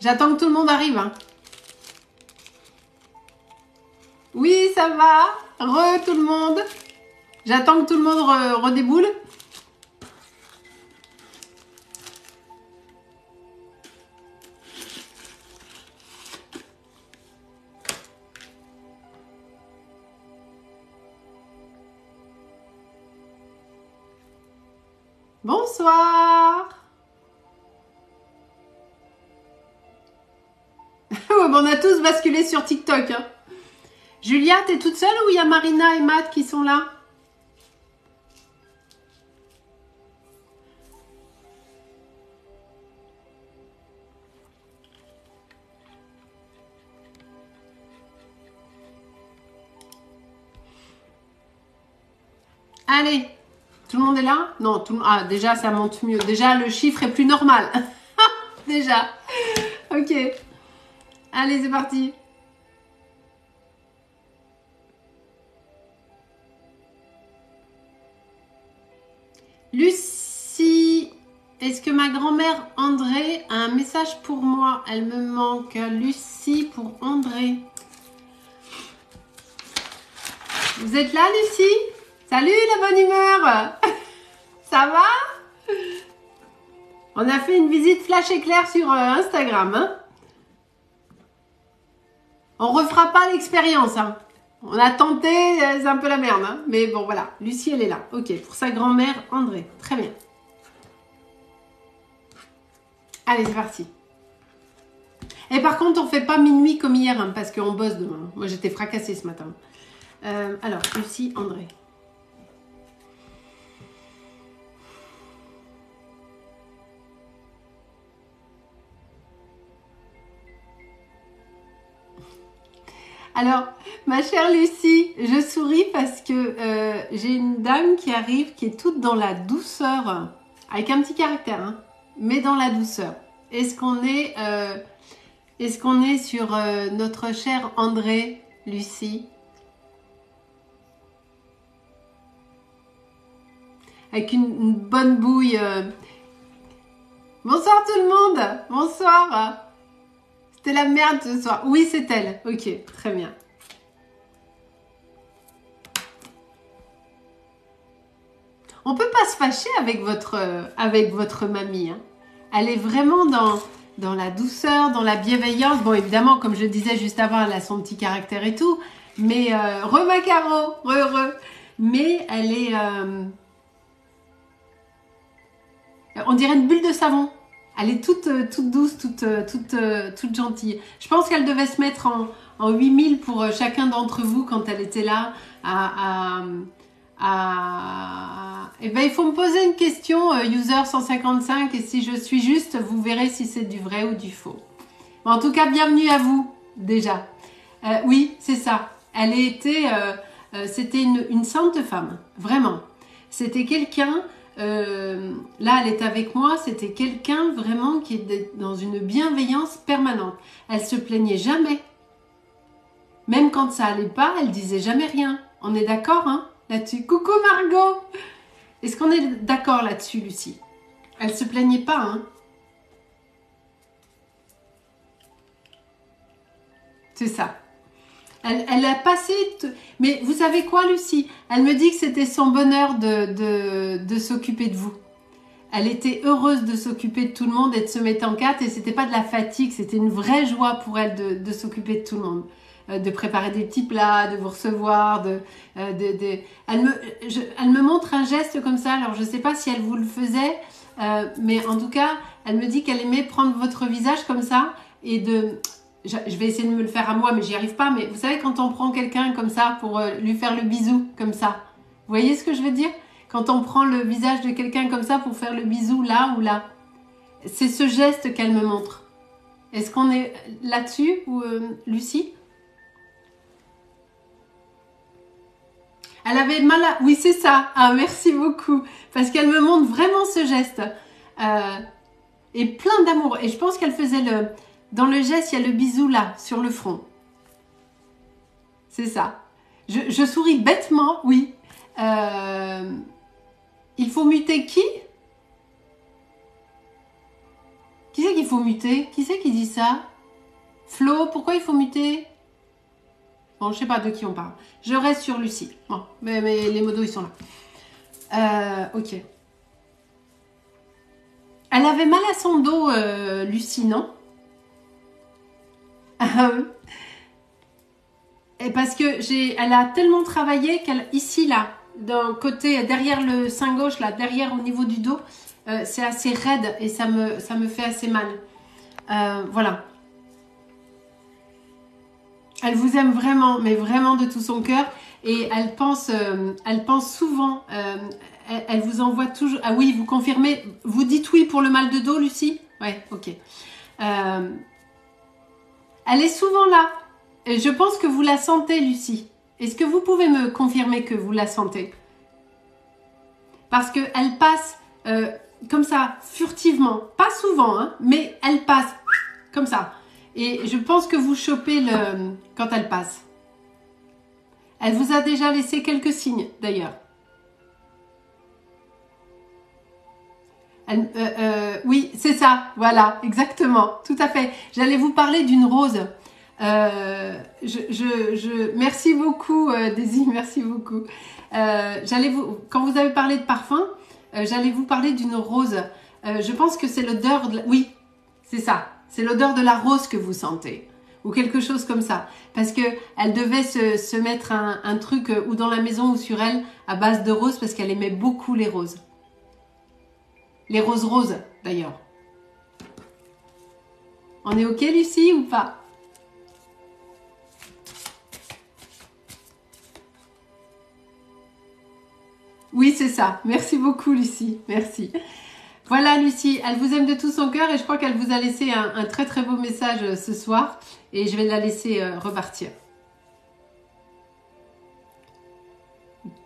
J'attends que tout le monde arrive. Hein. Oui, ça va. Tout le monde. J'attends que tout le monde redéboule. Bonsoir. On a tous basculé sur TikTok. Hein. Julia, t'es toute seule ou il y a Marina et Matt qui sont là? Allez, tout le monde est là? Non, tout le monde... Ah, déjà, ça monte mieux. Déjà, le chiffre est plus normal. Déjà. Ok. Allez, c'est parti. Lucie, est-ce que ma grand-mère André a un message pour moi? Elle me manque. Lucie pour André. Vous êtes là, Lucie? Salut la bonne humeur. Ça va? On a fait une visite flash éclair sur Instagram. Hein, on refera pas l'expérience. Hein. On a tenté, c'est un peu la merde. Hein, mais bon, voilà. Lucie, elle est là. Ok, pour sa grand-mère André. Très bien. Allez, c'est parti. Et par contre, on fait pas minuit comme hier, hein, parce qu'on bosse demain. Moi, j'étais fracassée ce matin. Alors, Lucie, André. Alors, ma chère Lucie, je souris parce que j'ai une dame qui arrive qui est toute dans la douceur, avec un petit caractère, hein, mais dans la douceur. Est-ce qu'on est sur notre cher André, Lucie? Avec une bonne bouille. Bonsoir tout le monde. Bonsoir. C'était la merde ce soir. Oui, c'est elle. Ok, très bien. On peut pas se fâcher avec votre mamie. Hein. Elle est vraiment dans la douceur, dans la bienveillance. Bon, évidemment, comme je le disais juste avant, elle a son petit caractère et tout. Mais, Macaro, mais elle est... on dirait une bulle de savon. Elle est toute douce, toute gentille. Je pense qu'elle devait se mettre en 8000 pour chacun d'entre vous quand elle était là. Eh ben, il faut me poser une question, user 155, et si je suis juste, vous verrez si c'est du vrai ou du faux. En tout cas, bienvenue à vous, déjà. Oui, c'est ça. Elle était... c'était une sainte femme, vraiment. C'était quelqu'un... là, elle est avec moi, c'était quelqu'un vraiment qui est dans une bienveillance permanente. Elle se plaignait jamais. Même quand ça allait pas, elle disait jamais rien. On est d'accord, hein, là-dessus? Coucou Margot! Est-ce qu'on est d'accord là-dessus, Lucie? Elle se plaignait pas, hein? C'est ça. Elle a passé... Mais vous savez quoi, Lucie? Elle me dit que c'était son bonheur de s'occuper de vous. Elle était heureuse de s'occuper de tout le monde et de se mettre en quatre. Et c'était pas de la fatigue, c'était une vraie joie pour elle de s'occuper de tout le monde. De préparer des petits plats, de vous recevoir. Elle me montre un geste comme ça. Alors, je sais pas si elle vous le faisait. Mais en tout cas, elle me dit qu'elle aimait prendre votre visage comme ça et de... Je vais essayer de me le faire à moi, mais j'y arrive pas. Mais vous savez, quand on prend quelqu'un comme ça pour lui faire le bisou, comme ça. Vous voyez ce que je veux dire? Quand on prend le visage de quelqu'un comme ça pour faire le bisou là ou là. C'est ce geste qu'elle me montre. Est-ce qu'on est là-dessus, ou Lucie? Elle avait mal à... Oui, c'est ça. Ah, merci beaucoup. Parce qu'elle me montre vraiment ce geste. Et plein d'amour. Et je pense qu'elle faisait le... Dans le geste, il y a le bisou là, sur le front. C'est ça. Je souris bêtement, oui. Il faut muter qui? Qui c'est qu'il faut muter? Qui c'est qui dit ça? Flo, pourquoi il faut muter? Bon, je sais pas de qui on parle. Je reste sur Lucie. Bon, mais les modos, ils sont là. Ok. Elle avait mal à son dos, Lucie, non? Et parce que elle a tellement travaillé qu'elle, ici, là, d'un côté, derrière le sein gauche, là, derrière au niveau du dos, c'est assez raide et ça me fait assez mal. Voilà. Elle vous aime vraiment, mais vraiment de tout son cœur. Et elle pense souvent, elle vous envoie toujours... Ah oui, vous confirmez, vous dites oui pour le mal de dos, Lucie? Ouais, ok. Elle est souvent là. Et je pense que vous la sentez, Lucie. Est-ce que vous pouvez me confirmer que vous la sentez? Parce qu'elle passe comme ça, furtivement. Pas souvent, hein, mais elle passe comme ça. Et je pense que vous chopez quand elle passe. Elle vous a déjà laissé quelques signes, d'ailleurs. Oui, c'est ça, voilà, exactement, tout à fait. J'allais vous parler d'une rose. Merci beaucoup, Daisy, merci beaucoup. Quand vous avez parlé de parfum, j'allais vous parler d'une rose. Je pense que c'est l'odeur de... Oui, c'est ça. C'est l'odeur de la rose que vous sentez. Ou quelque chose comme ça. Parce que elle devait se mettre un truc ou dans la maison ou sur elle à base de roses parce qu'elle aimait beaucoup les roses. Les roses, d'ailleurs. On est ok, Lucie, ou pas? Oui, c'est ça. Merci beaucoup, Lucie. Merci. Voilà, Lucie, elle vous aime de tout son cœur et je crois qu'elle vous a laissé un très très beau message ce soir et je vais la laisser repartir.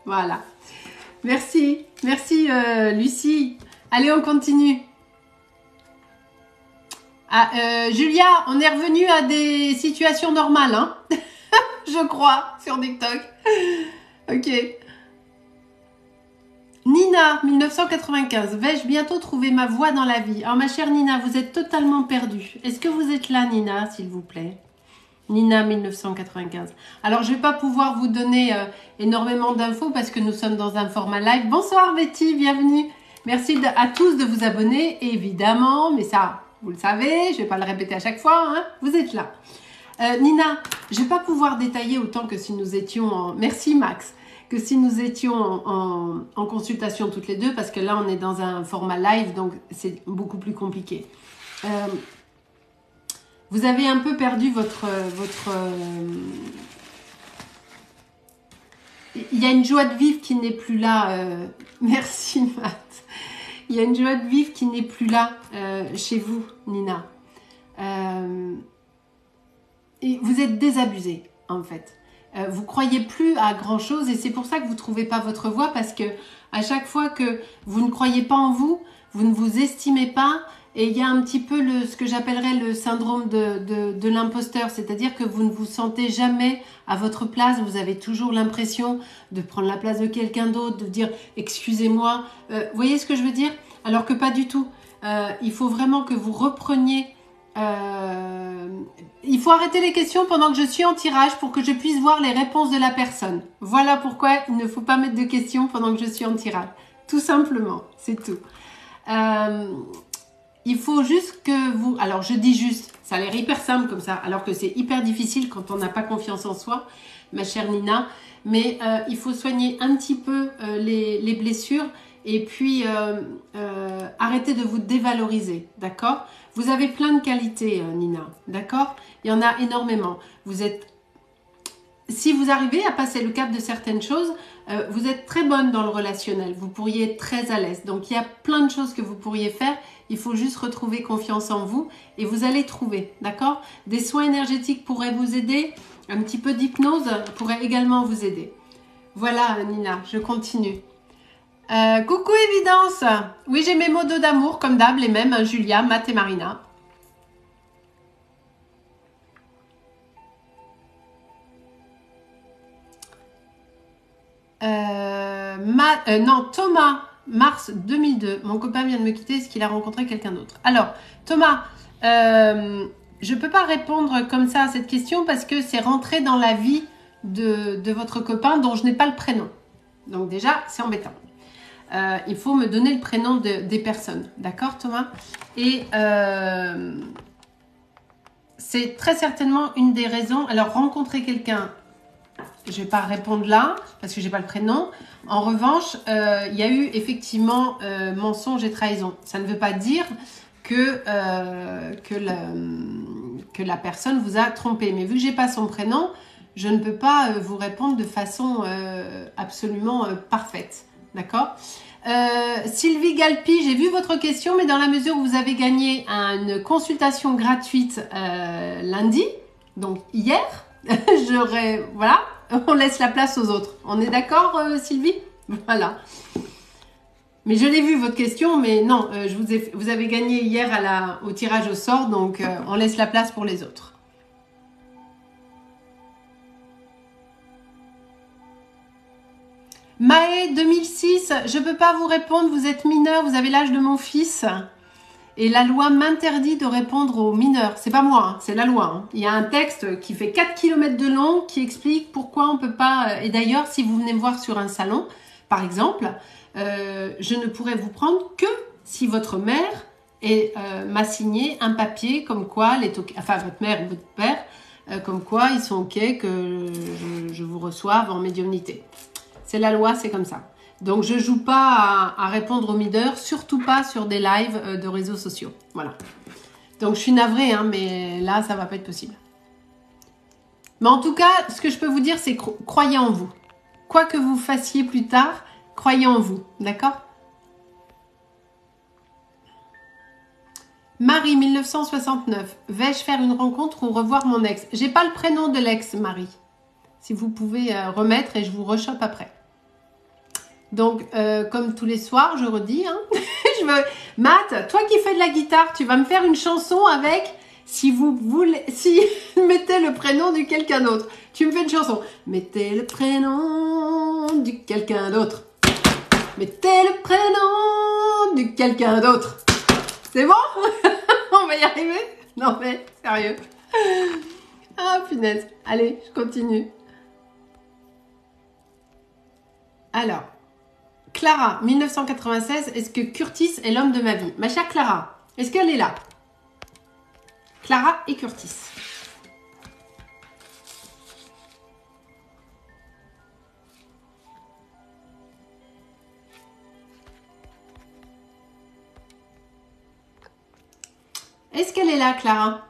Voilà. Merci. Merci, Lucie. Allez, on continue. Ah, Julia, on est revenu à des situations normales, hein? Je crois, sur TikTok. Ok. Nina, 1995. Vais-je bientôt trouver ma voie dans la vie? Alors, ma chère Nina, vous êtes totalement perdue. Est-ce que vous êtes là, Nina, s'il vous plaît? Nina, 1995. Alors, je ne vais pas pouvoir vous donner énormément d'infos parce que nous sommes dans un format live. Bonsoir, Betty, bienvenue. Merci à tous de vous abonner, évidemment. Mais ça, vous le savez, je ne vais pas le répéter à chaque fois. Hein, vous êtes là. Nina, je ne vais pas pouvoir détailler autant que si nous étions en... Merci, Max. Que si nous étions en consultation toutes les deux, parce que là, on est dans un format live, donc c'est beaucoup plus compliqué. Vous avez un peu perdu votre... Il y a une joie de vivre qui n'est plus là. Merci, Matt. Il y a une joie de vivre qui n'est plus là chez vous, Nina. Et vous êtes désabusée, en fait. Vous croyez plus à grand chose et c'est pour ça que vous ne trouvez pas votre voie parce que à chaque fois que vous ne croyez pas en vous, vous ne vous estimez pas et il y a un petit peu ce que j'appellerais le syndrome de l'imposteur, c'est-à-dire que vous ne vous sentez jamais à votre place, vous avez toujours l'impression de prendre la place de quelqu'un d'autre, de dire excusez-moi, vous voyez ce que je veux dire? Alors que pas du tout. Il faut vraiment que vous repreniez il faut arrêter les questions pendant que je suis en tirage pour que je puisse voir les réponses de la personne. Voilà pourquoi il ne faut pas mettre de questions pendant que je suis en tirage. Tout simplement, c'est tout. Il faut juste que vous... Alors, je dis juste, ça a l'air hyper simple comme ça, alors que c'est hyper difficile quand on n'a pas confiance en soi, ma chère Nina. Mais il faut soigner un petit peu les blessures et puis arrêter de vous dévaloriser, d'accord? Vous avez plein de qualités, Nina, d'accord? Il y en a énormément. Vous êtes... Si vous arrivez à passer le cap de certaines choses, vous êtes très bonne dans le relationnel. Vous pourriez être très à l'aise. Donc, il y a plein de choses que vous pourriez faire. Il faut juste retrouver confiance en vous et vous allez trouver, d'accord? Des soins énergétiques pourraient vous aider. Un petit peu d'hypnose pourrait également vous aider. Voilà, Nina, je continue. Coucou Évidence. Oui, j'ai mes mots d'eau d'amour, comme d'hab, les mêmes, hein, Julia, Matt et Marina. Non, Thomas. mars 2002. Mon copain vient de me quitter. Est-ce qu'il a rencontré quelqu'un d'autre? Alors, Thomas, je ne peux pas répondre comme ça à cette question parce que c'est rentré dans la vie de votre copain dont je n'ai pas le prénom. Donc déjà, c'est embêtant. Il faut me donner le prénom des personnes. D'accord, Thomas? Et c'est très certainement une des raisons. Alors, rencontrer quelqu'un, je ne vais pas répondre là parce que je n'ai pas le prénom. En revanche, il y a eu effectivement mensonge et trahison. Ça ne veut pas dire que la personne vous a trompé. Mais vu que je n'ai pas son prénom, je ne peux pas vous répondre de façon absolument parfaite. D'accord? Sylvie Galpi, j'ai vu votre question, mais dans la mesure où vous avez gagné une consultation gratuite lundi, donc hier, voilà, on laisse la place aux autres. On est d'accord, Sylvie? Voilà. Mais je l'ai vu votre question, mais non, vous avez gagné hier au tirage au sort, donc on laisse la place pour les autres. Maë 2006, je ne peux pas vous répondre, vous êtes mineur, vous avez l'âge de mon fils. Et la loi m'interdit de répondre aux mineurs. C'est pas moi, hein, c'est la loi. Hein. Il y a un texte qui fait 4 km de long qui explique pourquoi on ne peut pas... Et d'ailleurs, si vous venez me voir sur un salon, par exemple, je ne pourrais vous prendre que si votre mère m'a signé un papier comme quoi, enfin votre mère ou votre père, comme quoi ils sont OK que je vous reçoive en médiumnité. C'est la loi, c'est comme ça. Donc, je ne joue pas à répondre aux mineurs, surtout pas sur des lives de réseaux sociaux. Voilà. Donc, je suis navrée, hein, mais là, ça ne va pas être possible. Mais en tout cas, ce que je peux vous dire, c'est croyez en vous. Quoi que vous fassiez plus tard, croyez en vous. D'accord? Marie, 1969. Vais-je faire une rencontre ou revoir mon ex? J'ai pas le prénom de l'ex, Marie. Si vous pouvez remettre et je vous rechoppe après. Donc, comme tous les soirs, je redis, hein, Matt, toi qui fais de la guitare, tu vas me faire une chanson avec, si vous mettez le prénom de quelqu'un d'autre. Tu me fais une chanson. Mettez le prénom de quelqu'un d'autre. Mettez le prénom de quelqu'un d'autre. C'est bon? On va y arriver? Non mais, sérieux. Ah, punaise. Allez, je continue. Alors. Clara, 1996, est-ce que Curtis est l'homme de ma vie? Ma chère Clara, est-ce qu'elle est là? Clara et Curtis. Est-ce qu'elle est là, Clara?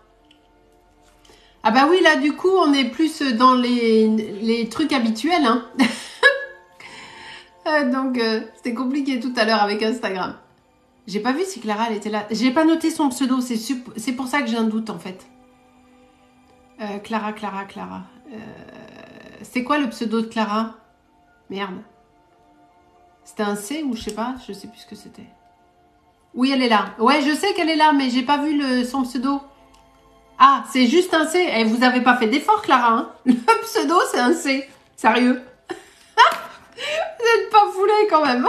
Ah bah oui, là, du coup, on est plus dans les trucs habituels, hein. Donc, c'était compliqué tout à l'heure avec Instagram. J'ai pas vu si Clara, elle était là. J'ai pas noté son pseudo, c'est pour ça que j'ai un doute, en fait. Clara. C'est quoi le pseudo de Clara? Merde. C'était un C ou je sais plus ce que c'était. Oui, elle est là. Ouais, je sais qu'elle est là, mais j'ai pas vu son pseudo. Ah, c'est juste un C. Et vous avez pas fait d'effort, Clara, hein? Le pseudo, c'est un C. Sérieux. Vous n'êtes pas foulé quand même.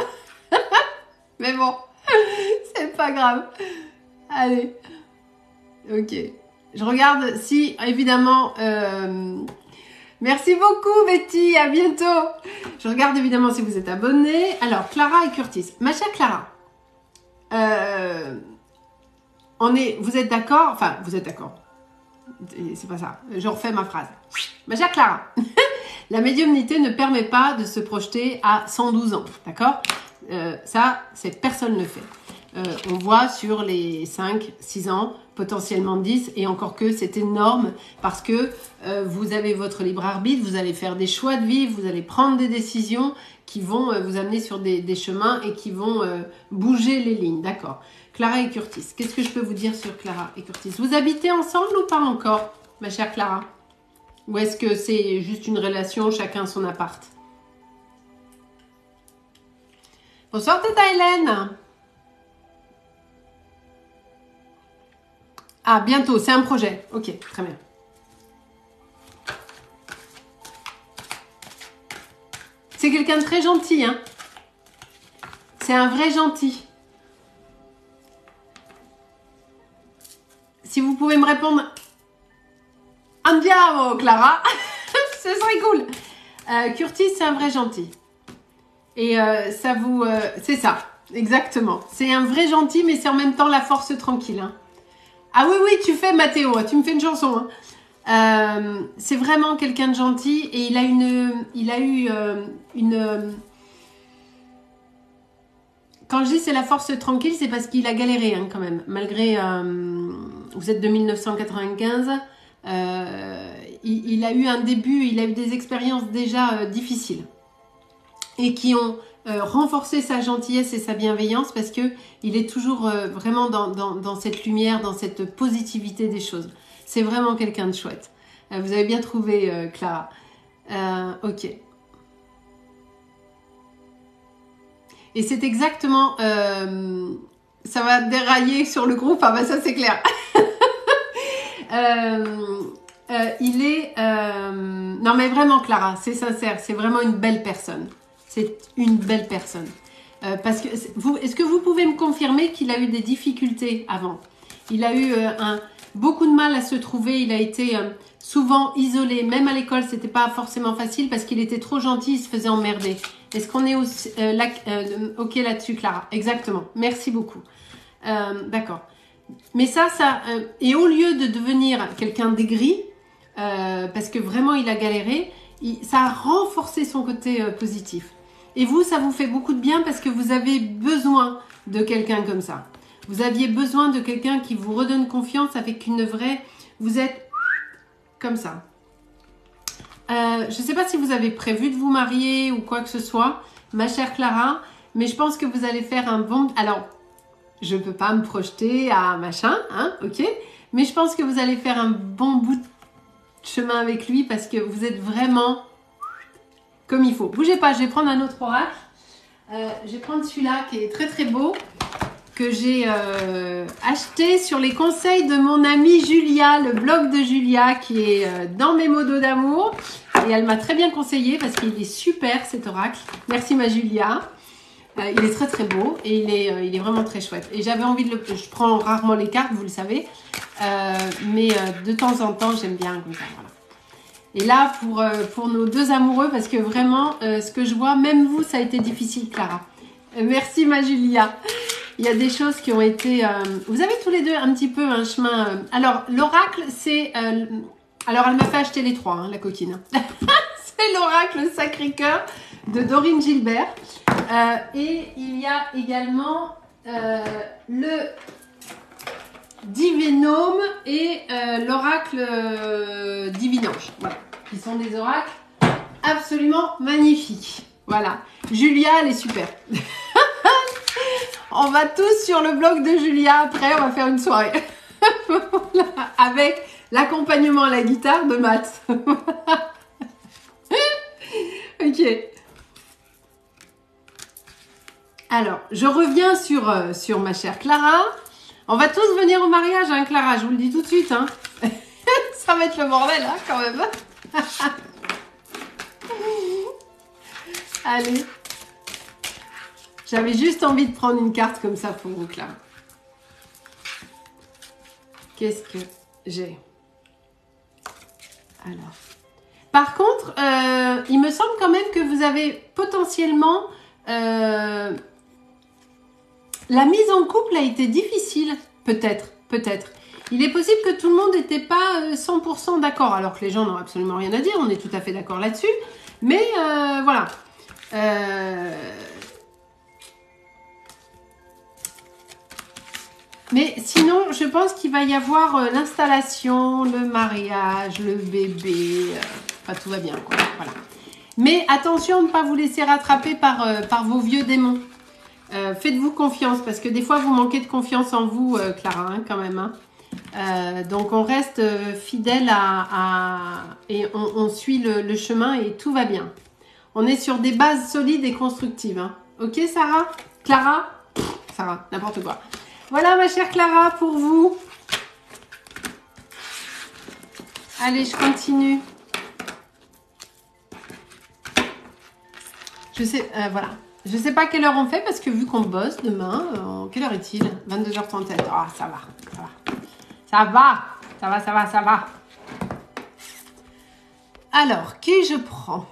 Mais bon, c'est pas grave. Allez. Ok. Je regarde si, évidemment... Merci beaucoup, Betty. À bientôt. Je regarde évidemment si vous êtes abonnés. Alors, Clara et Curtis. Ma chère Clara, vous êtes d'accord? Enfin, vous êtes d'accord. C'est pas ça. Je refais ma phrase. Ma chère Clara, la médiumnité ne permet pas de se projeter à 112 ans. D'accord? Ça, personne ne le fait. On voit sur les 5, 6 ans, potentiellement 10, et encore que c'est énorme parce que vous avez votre libre arbitre, vous allez faire des choix de vie, vous allez prendre des décisions qui vont vous amener sur des chemins et qui vont bouger les lignes. D'accord? Clara et Curtis. Qu'est-ce que je peux vous dire sur Clara et Curtis? Vous habitez ensemble ou pas encore, ma chère Clara? Ou est-ce que c'est juste une relation, chacun son appart? Bonsoir Tata Hélène. Ah, bientôt, c'est un projet. Ok, très bien. C'est quelqu'un de très gentil, hein. c'est un vrai gentil. Si vous pouvez me répondre, andiamo, Clara, ce serait cool. Curtis, c'est un vrai gentil. Et ça vous... c'est ça, exactement. C'est un vrai gentil, mais c'est en même temps la force tranquille. Hein. Ah oui, oui, tu fais, Mathéo, tu me fais une chanson. Hein. C'est vraiment quelqu'un de gentil et il a eu une... Quand je dis c'est la force tranquille, c'est parce qu'il a galéré hein, quand même. Malgré... vous êtes de 1995, il a eu un début, il a eu des expériences déjà difficiles. Et qui ont renforcé sa gentillesse et sa bienveillance parce que il est toujours vraiment dans cette lumière, dans cette positivité des choses. C'est vraiment quelqu'un de chouette. Vous avez bien trouvé, Clara. Ok. Et c'est exactement... ça va dérailler sur le groupe, ah bah ça c'est clair. Il est... Non mais vraiment Clara, c'est sincère, c'est vraiment une belle personne. C'est une belle personne. Parce que est-ce que vous pouvez me confirmer qu'il a eu des difficultés avant? Il a eu beaucoup de mal à se trouver, il a été souvent isolé, même à l'école c'était pas forcément facile parce qu'il était trop gentil, il se faisait emmerder. Est-ce qu'on est ok là-dessus Clara? Exactement, merci beaucoup. D'accord. Mais ça et au lieu de devenir quelqu'un d'aigri, parce que vraiment il a galéré, ça a renforcé son côté positif. Et vous, ça vous fait beaucoup de bien parce que vous avez besoin de quelqu'un comme ça. Vous aviez besoin de quelqu'un qui vous redonne confiance avec une vraie... Vous êtes comme ça. Je ne sais pas si vous avez prévu de vous marier ou quoi que ce soit, ma chère Clara, mais je pense que vous allez faire un bon... Alors, je ne peux pas me projeter à machin, hein, ok, mais je pense que vous allez faire un bon bout de chemin avec lui parce que vous êtes vraiment comme il faut. Bougez pas, je vais prendre un autre oracle. Je vais prendre celui-là qui est très très beau, que j'ai acheté sur les conseils de mon amie Julia, le blog de Julia qui est dans mes mots d'eau d'amour. Et elle m'a très bien conseillé parce qu'il est super cet oracle. Merci ma Julia. Il est très très beau et il est vraiment très chouette. Et j'avais envie de le... Je prends rarement les cartes, vous le savez. Mais de temps en temps, j'aime bien comme ça. Voilà. Et là, pour nos deux amoureux, parce que vraiment, ce que je vois, même vous, ça a été difficile, Clara. Merci ma Julia. Il y a des choses qui ont été... vous avez tous les deux un petit peu un chemin... Alors, l'oracle, c'est... alors, elle m'a fait acheter les trois, hein, la coquine. C'est l'oracle Sacré-Cœur de Dorine Gilbert. Et il y a également le Divinome et l'oracle Divinange. Voilà, qui sont des oracles absolument magnifiques. Voilà, Julia, elle est super. On va tous sur le blog de Julia. Après, on va faire une soirée. Voilà, avec l'accompagnement à la guitare de Matt. Ok. Alors, je reviens sur ma chère Clara. On va tous venir au mariage, hein, Clara, je vous le dis tout de suite. Hein. Ça va être le bordel, hein, quand même. Allez. J'avais juste envie de prendre une carte comme ça pour vous, Clara. Qu'est-ce que j'ai? Alors. Par contre, il me semble quand même que vous avez potentiellement... la mise en couple a été difficile, peut-être. Il est possible que tout le monde n'était pas 100% d'accord, alors que les gens n'ont absolument rien à dire, on est tout à fait d'accord là-dessus. Mais voilà. Mais sinon, je pense qu'il va y avoir l'installation, le mariage, le bébé. Enfin, tout va bien, quoi. Voilà. Mais attention à ne pas vous laisser rattraper par vos vieux démons. Faites-vous confiance parce que des fois vous manquez de confiance en vous, Clara, hein, quand même. Hein. Donc on reste fidèle et on suit le chemin et tout va bien. On est sur des bases solides et constructives. Hein. Ok, Sarah? Clara? Sarah, n'importe quoi. Voilà ma chère Clara pour vous. Allez, je continue. Je sais, voilà. Je ne sais pas quelle heure on fait parce que vu qu'on bosse demain, quelle heure est-il? 22h37. Ah, ça va, ça va. Ça va, ça va, ça va, ça va. Alors, qui je prends?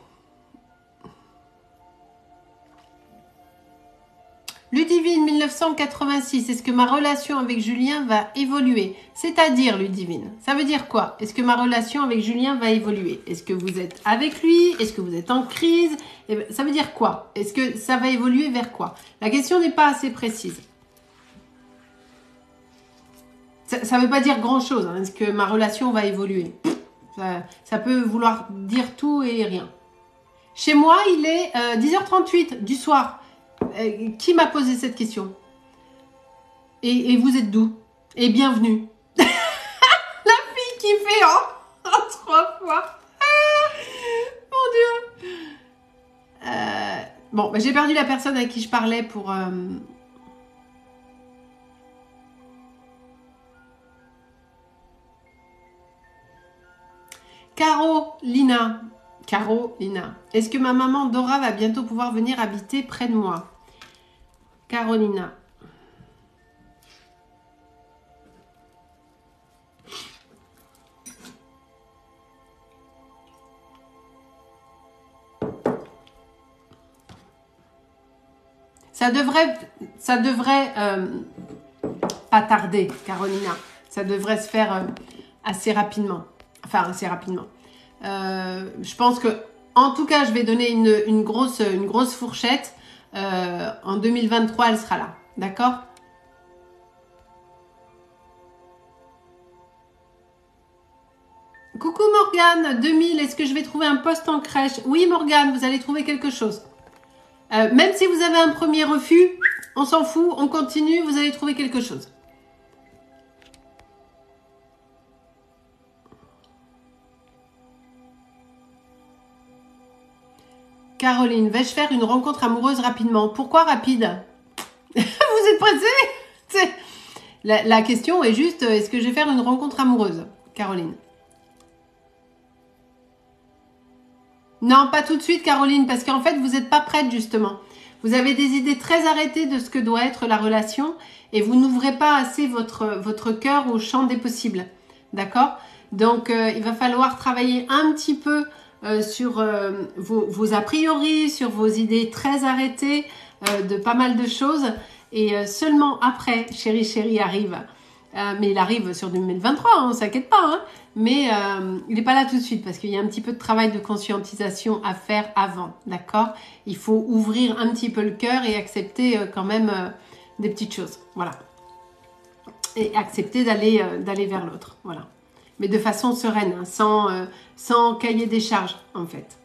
Ludivine 1986, est-ce que ma relation avec Julien va évoluer? C'est-à-dire, Ludivine, ça veut dire quoi? Est-ce que ma relation avec Julien va évoluer? Est-ce que vous êtes avec lui? Est-ce que vous êtes en crise? Ça veut dire quoi? Est-ce que ça va évoluer vers quoi? La question n'est pas assez précise. Ça ne veut pas dire grand-chose. Hein. Est-ce que ma relation va évoluer? Ça peut vouloir dire tout et rien. Chez moi, il est 10h38 du soir. Qui m'a posé cette question? Et vous êtes d'où? Et bienvenue. La fille qui fait en 3 fois. Mon Dieu. Bon, bah, j'ai perdu la personne à qui je parlais pour... Carolina. Est-ce que ma maman Dora va bientôt pouvoir venir habiter près de moi? Carolina. Ça devrait pas tarder, Carolina. Ça devrait se faire assez rapidement. Enfin, assez rapidement. Je pense que, en tout cas, je vais donner une grosse fourchette. En 2023, elle sera là. D'accord? Coucou Morgane, 2000, est-ce que je vais trouver un poste en crèche? Oui Morgane, vous allez trouver quelque chose. Même si vous avez un premier refus, on s'en fout, on continue, vous allez trouver quelque chose. Caroline, vais-je faire une rencontre amoureuse rapidement? Pourquoi rapide? Vous êtes pressée? La question est juste, est-ce que je vais faire une rencontre amoureuse, Caroline? Non, pas tout de suite, Caroline, parce qu'en fait, vous n'êtes pas prête, justement. Vous avez des idées très arrêtées de ce que doit être la relation et vous n'ouvrez pas assez votre cœur au champ des possibles. D'accord? Donc, il va falloir travailler un petit peu sur vos a priori, sur vos idées très arrêtées de pas mal de choses. Et seulement après, chérie arrive. Mais il arrive sur 2023, on ne s'inquiète pas. Hein, mais il n'est pas là tout de suite parce qu'il y a un petit peu de travail de conscientisation à faire avant. D'accord? Il faut ouvrir un petit peu le cœur et accepter quand même des petites choses. Voilà. Et accepter d'aller vers l'autre. Voilà. Mais de façon sereine, hein, sans cahier des charges, en fait.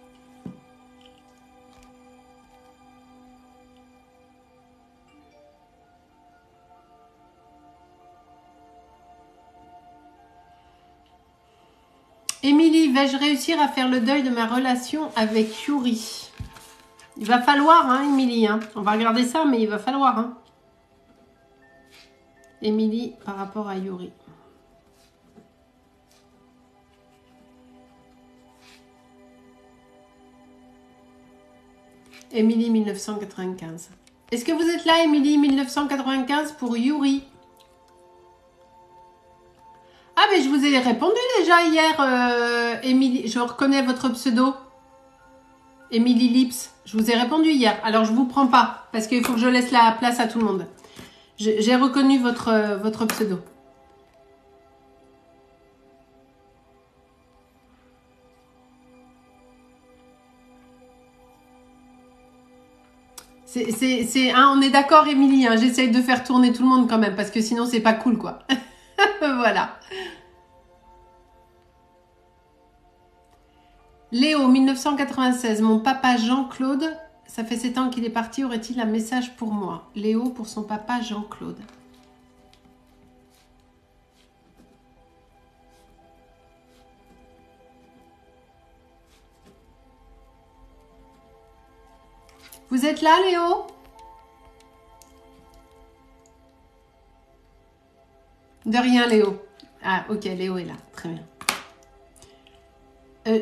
Émilie, vais-je réussir à faire le deuil de ma relation avec Yuri? Il va falloir, hein, Émilie. Hein. On va regarder ça, mais il va falloir. Hein. Émilie, par rapport à Yuri. Émilie 1995. Est-ce que vous êtes là, Émilie 1995, pour Yuri? Ah, mais je vous ai répondu déjà hier, Émilie. Je reconnais votre pseudo. Émilie Lips. Je vous ai répondu hier. Alors, je ne vous prends pas, parce qu'il faut que je laisse la place à tout le monde. J'ai reconnu votre pseudo. On est d'accord, Émilie. Hein, j'essaye de faire tourner tout le monde quand même, parce que sinon, c'est pas cool, quoi. Voilà. Léo, 1996. Mon papa Jean-Claude, ça fait 7 ans qu'il est parti. Aurait-il un message pour moi? Léo, pour son papa Jean-Claude. Vous êtes là, Léo? De rien, Léo. Ah, ok, Léo est là. Très bien.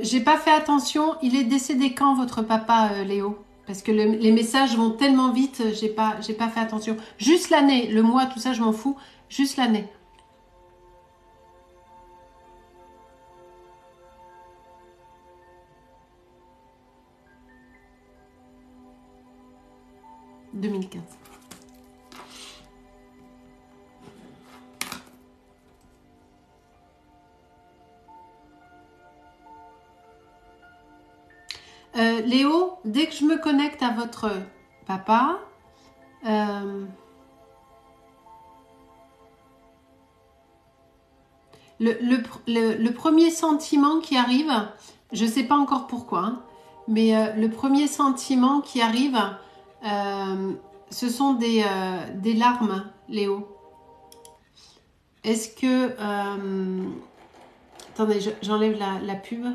J'ai pas fait attention. Il est décédé quand, votre papa, Léo? Parce que les messages vont tellement vite, j'ai pas fait attention. Juste l'année, le mois, tout ça, je m'en fous. Juste l'année. « 2015. » Léo, dès que je me connecte à votre papa, le premier sentiment qui arrive, je ne sais pas encore pourquoi, hein, mais le premier sentiment qui arrive, ce sont des larmes, Léo. Est-ce que... attendez, j'enlève la pub.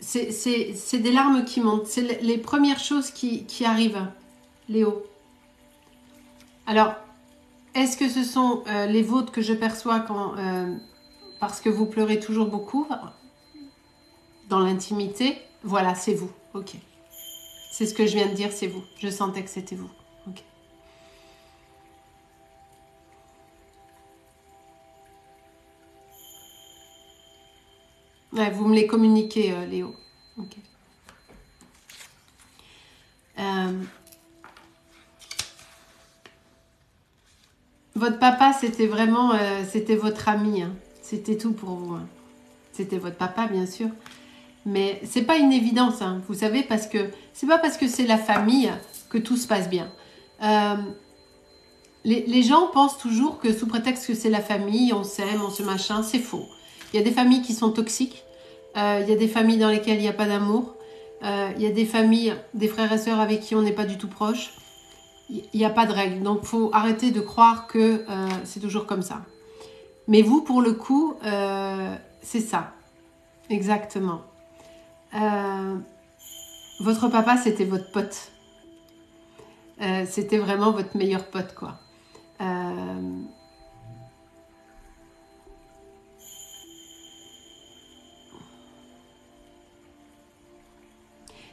C'est des larmes qui montent. C'est les premières choses qui arrivent, Léo. Alors, est-ce que ce sont les vôtres que je perçois quand, parce que vous pleurez toujours beaucoup dans l'intimité? Voilà, c'est vous. Ok. C'est ce que je viens de dire, c'est vous. Je sentais que c'était vous. Ok. Ouais, vous me les communiquez, Léo. Ok. Votre papa, c'était vraiment, c'était votre ami. Hein. C'était tout pour vous. Hein. C'était votre papa, bien sûr. Mais c'est pas une évidence, hein, vous savez, parce que c'est pas parce que c'est la famille que tout se passe bien. Les gens pensent toujours que sous prétexte que c'est la famille, on s'aime, on se machin, c'est faux. Il y a des familles qui sont toxiques. Il y a des familles dans lesquelles il n'y a pas d'amour. Il y a des familles, des frères et sœurs avec qui on n'est pas du tout proche. Il n'y a pas de règle. Donc, il faut arrêter de croire que c'est toujours comme ça. Mais vous, pour le coup, c'est ça. Exactement. Votre papa, c'était votre pote. C'était vraiment votre meilleur pote, quoi.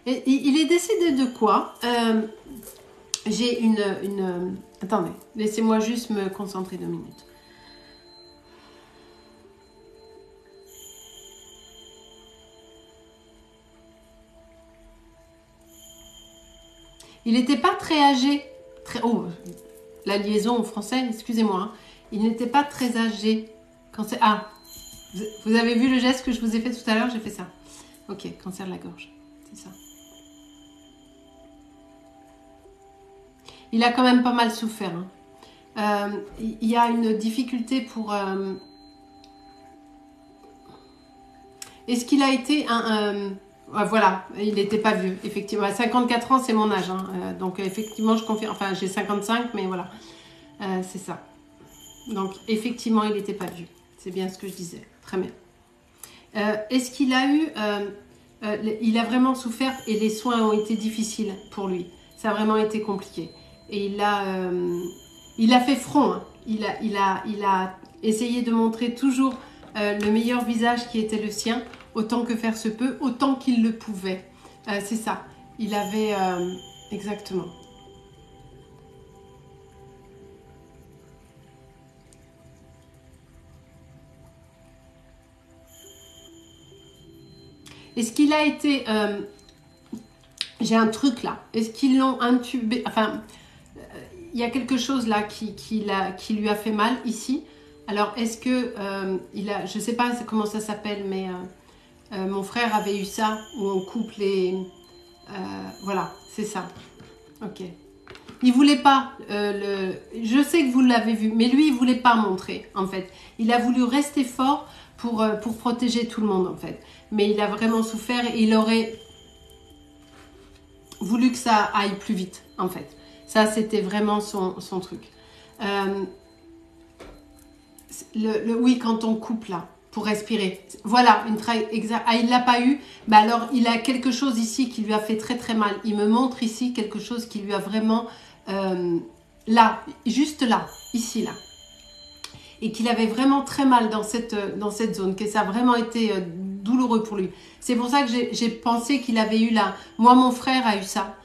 Et, il est décédé de quoi? J'ai une... Attendez, laissez-moi juste me concentrer 2 minutes. Il n'était pas très âgé. Oh, la liaison en français, excusez-moi. Hein. Il n'était pas très âgé. Quand c'est... Ah, vous avez vu le geste que je vous ai fait tout à l'heure? J'ai fait ça. Ok, cancer de la gorge. C'est ça. Il a quand même pas mal souffert. Hein. Il y a une difficulté pour... Est-ce qu'il a été voilà, il n'était pas vieux, effectivement. À 54 ans, c'est mon âge. Hein. Donc, effectivement, je confirme. Enfin, j'ai 55, mais voilà. C'est ça. Donc, effectivement, il n'était pas vieux. C'est bien ce que je disais. Très bien. Est-ce qu'il a eu... il a vraiment souffert et les soins ont été difficiles pour lui. Ça a vraiment été compliqué. Et il a fait front. Hein. Il a essayé de montrer toujours le meilleur visage qui était le sien, autant que faire se peut, autant qu'il le pouvait. C'est ça. Il avait... exactement. Est-ce qu'il a été... j'ai un truc là. Est-ce qu'ils l'ont intubé? Enfin, il y a quelque chose là qui lui a fait mal ici. Alors, est-ce que il a... Je ne sais pas comment ça s'appelle, mais mon frère avait eu ça, où on coupe les... voilà, c'est ça. Ok. Il voulait pas... je sais que vous l'avez vu, mais lui, il voulait pas montrer, en fait. Il a voulu rester fort pour protéger tout le monde, en fait. Mais il a vraiment souffert et il aurait voulu que ça aille plus vite, en fait. Ça, c'était vraiment son truc. Oui, quand on coupe là, pour respirer. Voilà, une traille exacte. Ah, il ne l'a pas eu. Bah alors, il a quelque chose ici qui lui a fait très très mal. Il me montre ici quelque chose qui lui a vraiment... là, juste là, ici, là. Et qu'il avait vraiment très mal dans cette zone. Que ça a vraiment été douloureux pour lui. C'est pour ça que j'ai pensé qu'il avait eu là. Moi, mon frère a eu ça.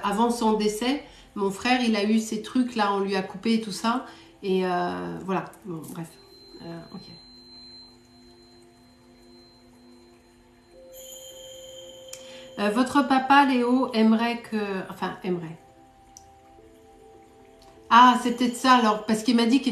Avant son décès, mon frère, il a eu ces trucs-là, on lui a coupé et tout ça. Et voilà, bon, bref. Ok. Votre papa, Léo, aimerait que... Enfin, aimerait. Ah, c'est peut-être ça, alors, parce qu'il m'a dit que...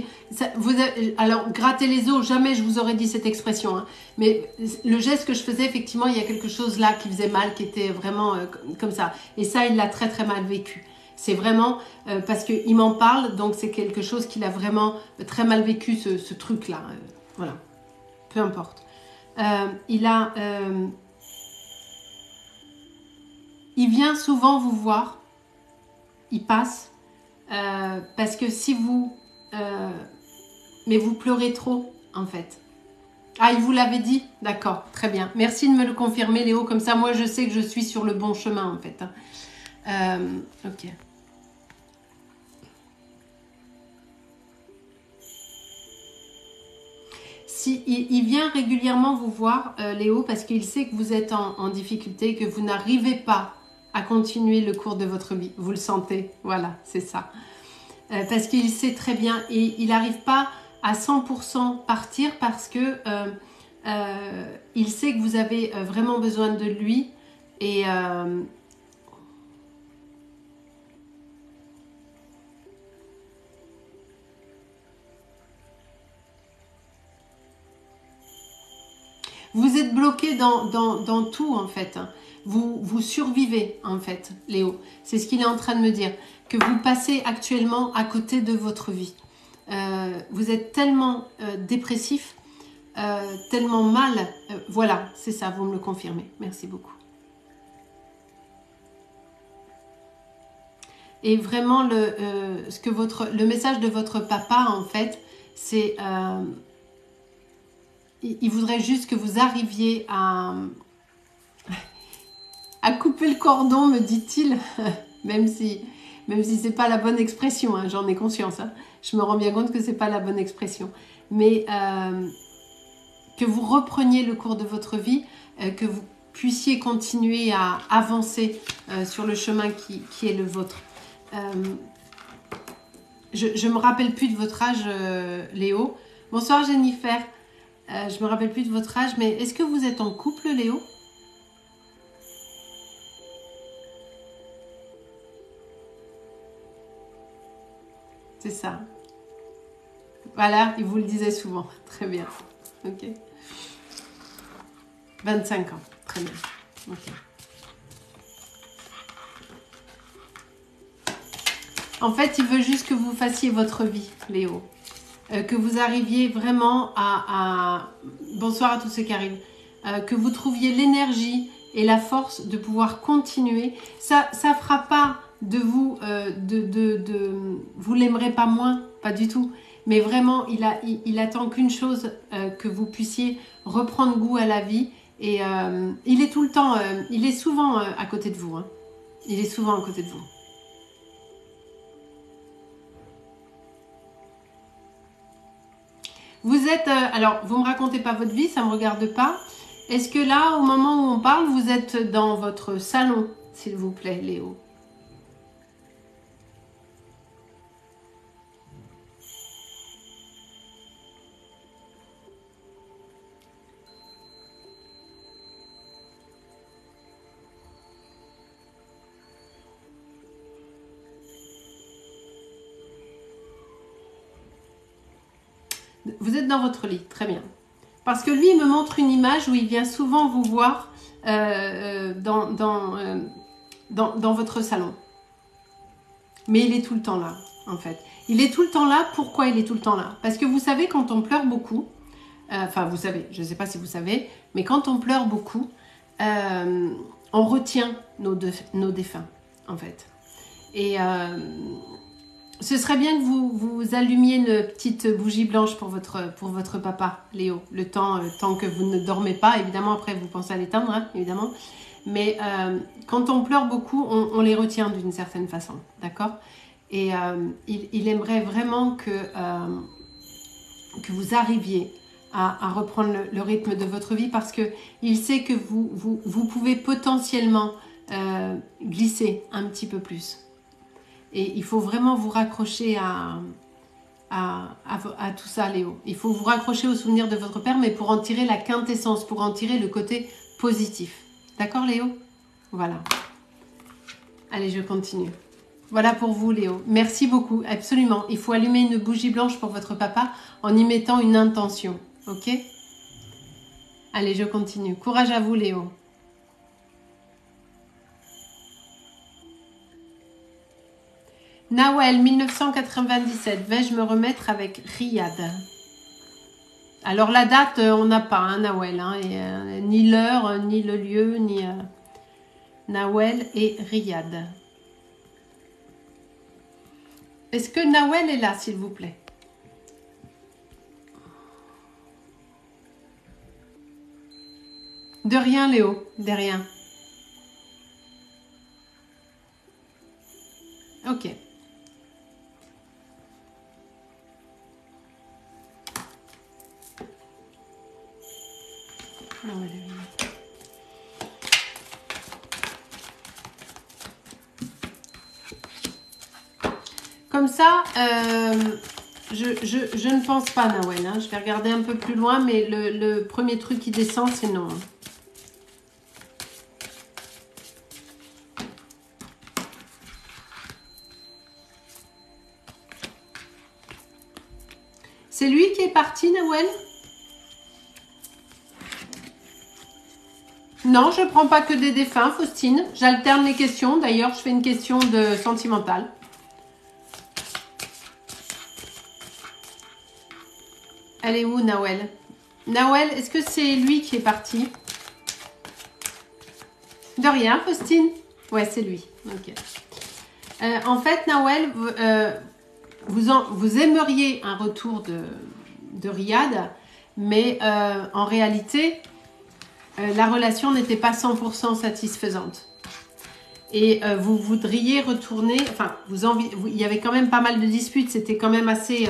alors, gratter les os, jamais je vous aurais dit cette expression. Hein, mais le geste que je faisais, effectivement, il y a quelque chose là qui faisait mal, qui était vraiment comme ça. Et ça, il l'a très très mal vécu. C'est vraiment parce qu'il m'en parle, donc c'est quelque chose qu'il a vraiment très mal vécu, ce truc-là. Voilà, peu importe. Il vient souvent vous voir, il passe, parce que si vous... mais vous pleurez trop, en fait. Ah, il vous l'avait dit? D'accord, très bien. Merci de me le confirmer, Léo, comme ça, moi, je sais que je suis sur le bon chemin, en fait. Ok. Si, il vient régulièrement vous voir, Léo, parce qu'il sait que vous êtes en difficulté, que vous n'arrivez pas à continuer le cours de votre vie. Vous le sentez, voilà, c'est ça. Parce qu'il sait très bien, et il n'arrive pas à 100% partir parce que il sait que vous avez vraiment besoin de lui, et... vous êtes bloqué dans tout, en fait. Vous survivez, en fait, Léo. C'est ce qu'il est en train de me dire. Que vous passez actuellement à côté de votre vie. Vous êtes tellement dépressif, tellement mal. Voilà, c'est ça, vous me le confirmez. Merci beaucoup. Et vraiment, le message de votre papa, en fait, c'est... il voudrait juste que vous arriviez à couper le cordon, me dit-il, même si c'est pas la bonne expression, hein, j'en ai conscience. Hein. Je me rends bien compte que c'est pas la bonne expression. Mais que vous repreniez le cours de votre vie, que vous puissiez continuer à avancer sur le chemin qui est le vôtre. Je me rappelle plus de votre âge, Léo. Bonsoir Jennifer. Je me rappelle plus de votre âge, mais est-ce que vous êtes en couple, Léo? C'est ça. Voilà, il vous le disait souvent. Très bien. Ok. 25 ans. Très bien. Ok. En fait, il veut juste que vous fassiez votre vie, Léo. Que vous arriviez vraiment à... Bonsoir à tous ceux qui arrivent. Que vous trouviez l'énergie et la force de pouvoir continuer. Ça fera pas de vous... vous l'aimerez pas moins, pas du tout. Mais vraiment, il attend qu'une chose, que vous puissiez reprendre goût à la vie. Et il est tout le temps... il est souvent à côté de vous. Hein. Il est souvent à côté de vous. Vous êtes... alors, vous ne me racontez pas votre vie, ça ne me regarde pas. Est-ce que là, au moment où on parle, vous êtes dans votre salon, s'il vous plaît, Léo? Vous êtes dans votre lit, très bien. Parce que lui, il me montre une image où il vient souvent vous voir dans votre salon. Mais il est tout le temps là, en fait. Il est tout le temps là. Pourquoi il est tout le temps là? Parce que vous savez, quand on pleure beaucoup, enfin, vous savez, je ne sais pas si vous savez, mais quand on pleure beaucoup, on retient nos défunts, en fait. Et... ce serait bien que vous allumiez une petite bougie blanche pour votre papa, Léo. Le temps que vous ne dormez pas. Évidemment, après, vous pensez à l'éteindre, hein, évidemment. Mais quand on pleure beaucoup, on les retient d'une certaine façon. D'accord? Et il aimerait vraiment que vous arriviez à reprendre le rythme de votre vie parce que il sait que vous pouvez potentiellement glisser un petit peu plus. Et il faut vraiment vous raccrocher à tout ça, Léo. Il faut vous raccrocher aux souvenirs de votre père, mais pour en tirer la quintessence, pour en tirer le côté positif. D'accord, Léo? Voilà. Allez, je continue. Voilà pour vous, Léo. Merci beaucoup, absolument. Il faut allumer une bougie blanche pour votre papa en y mettant une intention. Ok? Allez, je continue. Courage à vous, Léo. Nawel, 1997. Vais-je me remettre avec Riyad? Alors la date, on n'a pas, hein, Nawel. Hein, ni l'heure, ni le lieu, ni... Nawel et Riyad. Est-ce que Nawel est là, s'il vous plaît? De rien, Léo, de rien. Ok. Nawel est là. Comme ça, je ne pense pas, Nawel. Hein. Je vais regarder un peu plus loin, mais le premier truc qui descend, c'est non. C'est lui qui est parti, Nawel? Non, je ne prends pas que des défunts, Faustine. J'alterne les questions. D'ailleurs, je fais une question de sentimentale. Elle est où, Nawel? Nawel, est-ce que c'est lui qui est parti? De rien, Faustine? Ouais, c'est lui. Ok. En fait, Nawel, vous aimeriez un retour de Riyad, mais en réalité, la relation n'était pas 100% satisfaisante. Et vous voudriez retourner... Enfin, il y avait quand même pas mal de disputes. C'était quand même assez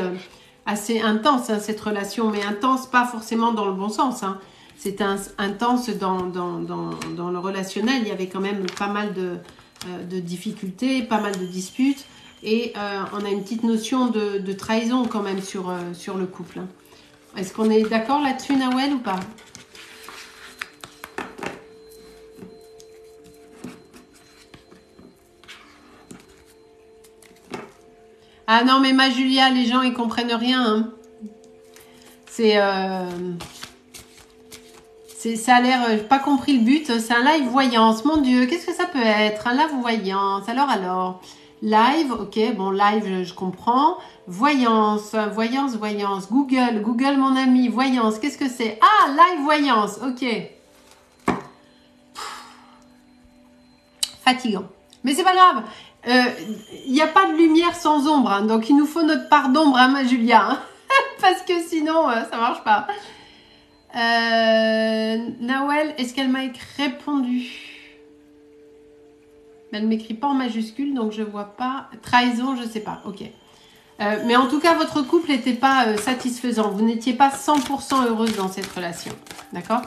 intense, hein, cette relation. Mais intense, pas forcément dans le bon sens. Hein. C'était intense dans le relationnel. Il y avait quand même pas mal de difficultés, pas mal de disputes. Et on a une petite notion de trahison quand même sur le couple. Hein. Est-ce qu'on est d'accord là-dessus, Nawel, ou pas? Ah non, mais ma Julia, les gens, ils comprennent rien. Hein. Ça a l'air, pas compris le but. C'est un live voyance. Mon Dieu, qu'est-ce que ça peut être? Un live voyance. Alors. Live, ok, bon, live, je comprends. Voyance. Google, mon ami. Voyance, qu'est-ce que c'est? Ah, live voyance, ok. Fatigant. Mais c'est pas grave. Il n'y a pas de lumière sans ombre. Hein, donc, il nous faut notre part d'ombre, hein, ma Julia. Hein, parce que sinon, ça marche pas. Nawel, est-ce qu'elle m'a répondu? Elle ne m'écrit pas en majuscule, donc je ne vois pas. Trahison, je ne sais pas. Ok. Mais en tout cas, votre couple n'était pas satisfaisant. Vous n'étiez pas 100% heureuse dans cette relation. D'accord?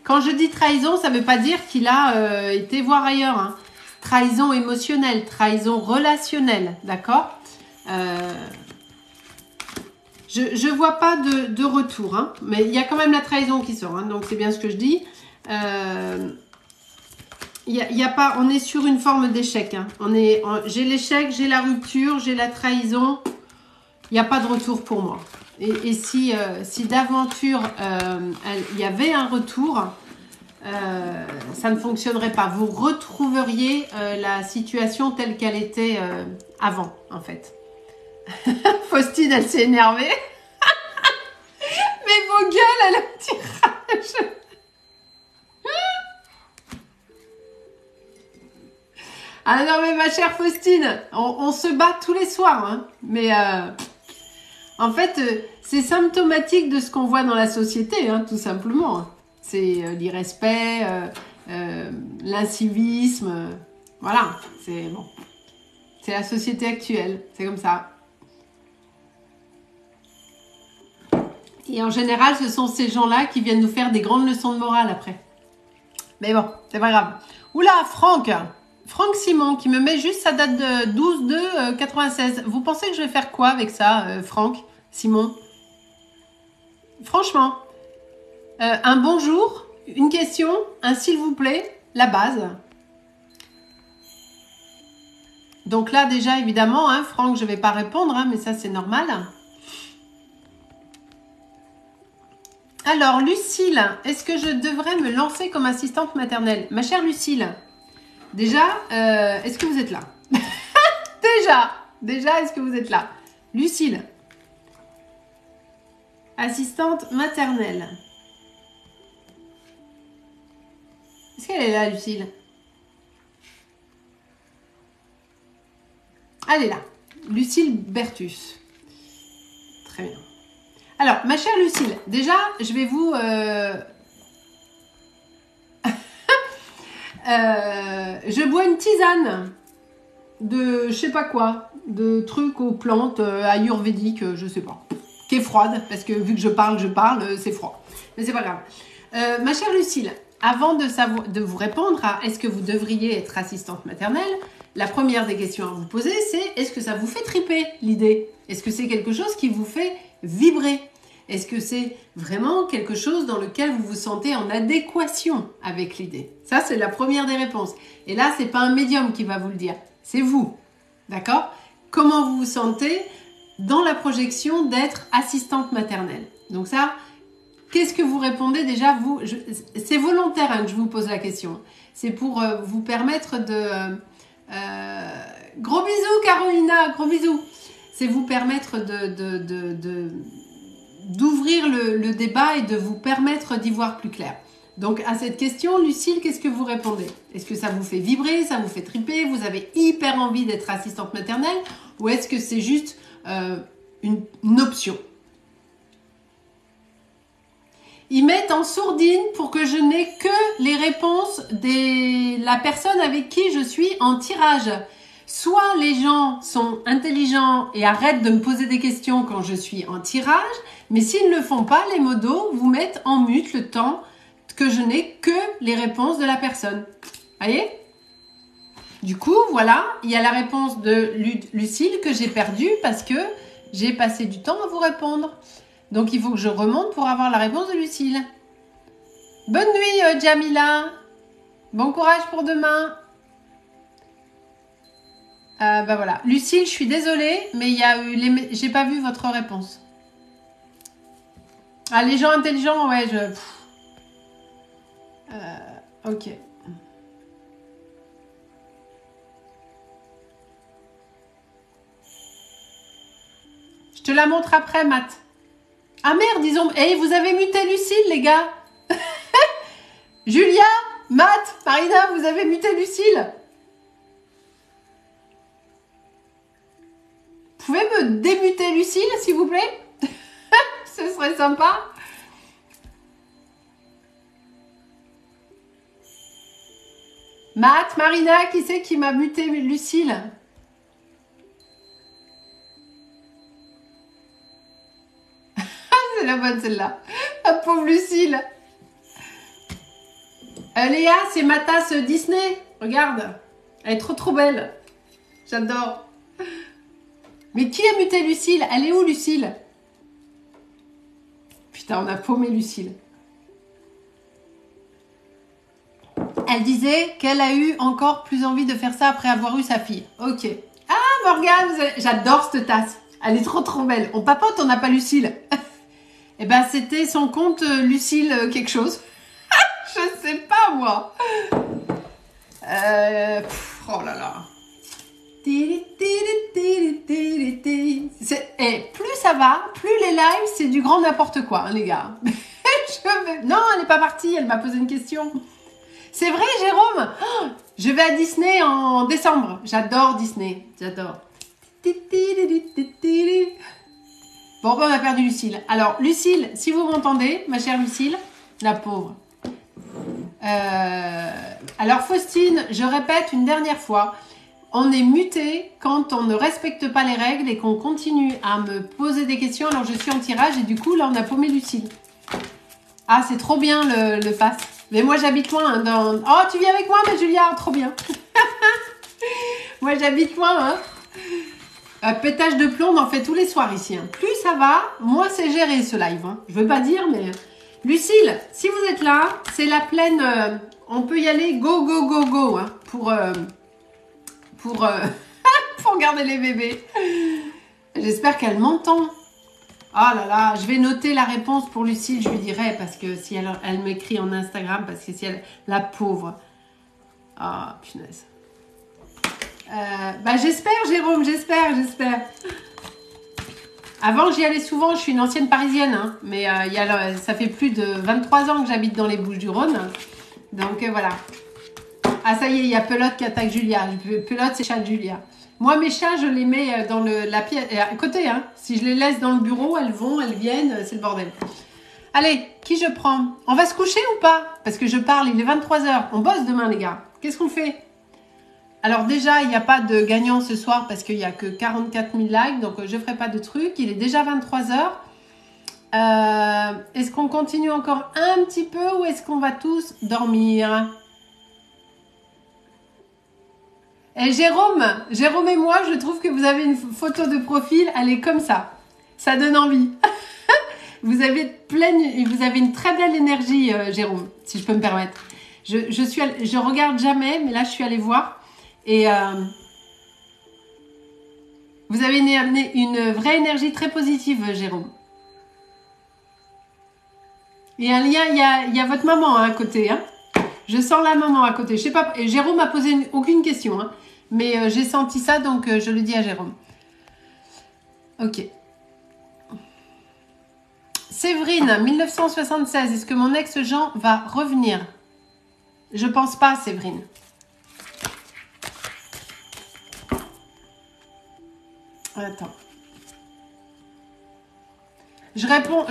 Quand je dis trahison, ça ne veut pas dire qu'il a été voir ailleurs. Hein. Trahison émotionnelle, trahison relationnelle. D'accord? Je ne vois pas de retour. Hein, mais il y a quand même la trahison qui sort. Hein, donc, c'est bien ce que je dis. Y a pas, on est sur une forme d'échec. Hein. J'ai l'échec, j'ai la rupture, j'ai la trahison. Il n'y a pas de retour pour moi. Et si d'aventure il y avait un retour, ça ne fonctionnerait pas. Vous retrouveriez la situation telle qu'elle était avant, en fait. Faustine, elle s'est énervée. Mais vos gueules, elle a un tirage. Ah non, mais ma chère Faustine, on se bat tous les soirs. Hein. Mais en fait, c'est symptomatique de ce qu'on voit dans la société, hein, tout simplement. C'est l'irrespect, l'incivisme. Voilà, c'est bon. C'est la société actuelle, c'est comme ça. Et en général, ce sont ces gens-là qui viennent nous faire des grandes leçons de morale après. Mais bon, c'est pas grave. Oula, Franck Simon, qui me met juste sa date de 12/2/96. Vous pensez que je vais faire quoi avec ça, Franck Simon? Franchement, un bonjour, une question, un s'il vous plaît, la base. Donc là, déjà, évidemment, hein, Franck, je ne vais pas répondre, hein, mais ça, c'est normal. Alors, Lucille, est-ce que je devrais me lancer comme assistante maternelle? Ma chère Lucille, déjà, est-ce que vous êtes là? Déjà, est-ce que vous êtes là? Lucille, assistante maternelle. Est-ce qu'elle est là, Lucille? Elle est là. Lucille Bertus. Très bien. Alors, ma chère Lucille, déjà, je vais vous... je bois une tisane de je sais pas quoi, de trucs aux plantes ayurvédiques, je sais pas, qui est froide, parce que vu que je parle, c'est froid. Mais c'est pas grave. Ma chère Lucille, avant de vous répondre à est-ce que vous devriez être assistante maternelle, la première des questions à vous poser, c'est est-ce que ça vous fait triper l'idée? Est-ce que c'est quelque chose qui vous fait vibrer? Est-ce que c'est vraiment quelque chose dans lequel vous vous sentez en adéquation avec l'idée? Ça, c'est la première des réponses. Et là, c'est pas un médium qui va vous le dire, c'est vous. D'accord? Comment vous vous sentez dans la projection d'être assistante maternelle? Donc ça, qu'est-ce que vous répondez déjà? C'est volontaire hein, que je vous pose la question. C'est pour vous permettre de... gros bisous Carolina, gros bisous. C'est vous permettre d'ouvrir le débat et de vous permettre d'y voir plus clair. Donc à cette question, Lucille, qu'est-ce que vous répondez? Est-ce que ça vous fait vibrer, ça vous fait triper, vous avez hyper envie d'être assistante maternelle, ou est-ce que c'est juste une option? Ils mettent en sourdine pour que je n'ai que les réponses de la personne avec qui je suis en tirage. Soit les gens sont intelligents et arrêtent de me poser des questions quand je suis en tirage, mais s'ils ne le font pas, les modos vous mettent en mute le temps que je n'ai que les réponses de la personne. Voyez? Du coup, voilà, il y a la réponse de Lucille que j'ai perdue parce que j'ai passé du temps à vous répondre. Donc, il faut que je remonte pour avoir la réponse de Lucille. Bonne nuit, Jamila. Bon courage pour demain. Bah voilà. Lucille, je suis désolée, mais il y a eu j'ai pas vu votre réponse. Ah, les gens intelligents, ouais, ok. Je te la montre après, Matt. Ah merde, disons... Hey, vous avez muté Lucille, les gars. Julia, Matt, Marina, vous avez muté Lucille. Vous pouvez me démuter Lucille, s'il vous plaît? Ce serait sympa. Matt, Marina, qui c'est qui m'a muté Lucille? C'est la bonne celle-là. La pauvre Lucille. Léa, c'est ma tasse Disney. Regarde. Elle est trop belle. J'adore. Mais qui a muté Lucille? Elle est où Lucille? Putain, on a paumé Lucille. Elle disait qu'elle a eu encore plus envie de faire ça après avoir eu sa fille. Ok. Ah, Morgane, j'adore cette tasse. Elle est trop belle. On papote, on n'a pas Lucille. Eh ben, c'était son compte Lucille quelque chose. Je sais pas, moi. Oh là là. Et plus ça va, plus les lives, c'est du grand n'importe quoi, hein, les gars. Non, elle n'est pas partie, elle m'a posé une question. C'est vrai, Jérôme? Oh, je vais à Disney en décembre. J'adore Disney, j'adore. Bon, ben, on a perdu Lucille. Alors, Lucille, si vous m'entendez, ma chère Lucille, la pauvre. Alors, Faustine, je répète une dernière fois. on est muté quand on ne respecte pas les règles et qu'on continue à me poser des questions. Alors, je suis en tirage et du coup, là, on a paumé Lucille. Ah, c'est trop bien le pass. Mais moi, j'habite loin. Hein, dans... Oh, tu viens avec moi, mais Julia, trop bien. Moi, j'habite loin. Hein. Pétage de plomb, on en fait tous les soirs ici. Hein. Plus ça va, moins c'est géré ce live. Hein. Je veux pas dire, mais... Lucille, si vous êtes là, c'est la pleine... on peut y aller go, go, go, go. Hein, pour garder les bébés. J'espère qu'elle m'entend. Oh là là, je vais noter la réponse pour Lucille, je lui dirai, parce que si elle m'écrit en Instagram, parce que si elle... La pauvre. Ah, punaise. Bah j'espère, Jérôme, j'espère. Avant, j'y allais souvent, je suis une ancienne parisienne, hein, mais ça fait plus de 23 ans que j'habite dans les Bouches-du-Rhône. Donc voilà. Ah ça y est, il y a Pelote qui attaque Julia. Pelote, c'est chat de Julia. Moi, mes chats, je les mets dans la pièce, à côté. Hein. Si je les laisse dans le bureau, elles viennent, c'est le bordel. Allez, qui je prends? On va se coucher ou pas? Parce que je parle, il est 23 h. On bosse demain, les gars. Qu'est-ce qu'on fait? Alors déjà, il n'y a pas de gagnant ce soir parce qu'il n'y a que 44 000 likes. Donc, je ne ferai pas de truc. Il est déjà 23 h. Est-ce qu'on continue encore un petit peu ou est-ce qu'on va tous dormir? Et Jérôme et moi, je trouve que vous avez une photo de profil, elle est comme ça. Ça donne envie. Vous avez une très belle énergie, Jérôme, si je peux me permettre. Je regarde jamais, mais là, je suis allée voir. Et vous avez une vraie énergie très positive, Jérôme. Il y a un lien, il y a votre maman hein, à côté. Hein. Je sens la maman à côté. Je sais pas, Jérôme m'a posé aucune question. Hein. Mais j'ai senti ça, donc je le dis à Jérôme. Ok. Séverine, 1976. Est-ce que mon ex-Jean va revenir? Je pense pas, Séverine. Attends. Je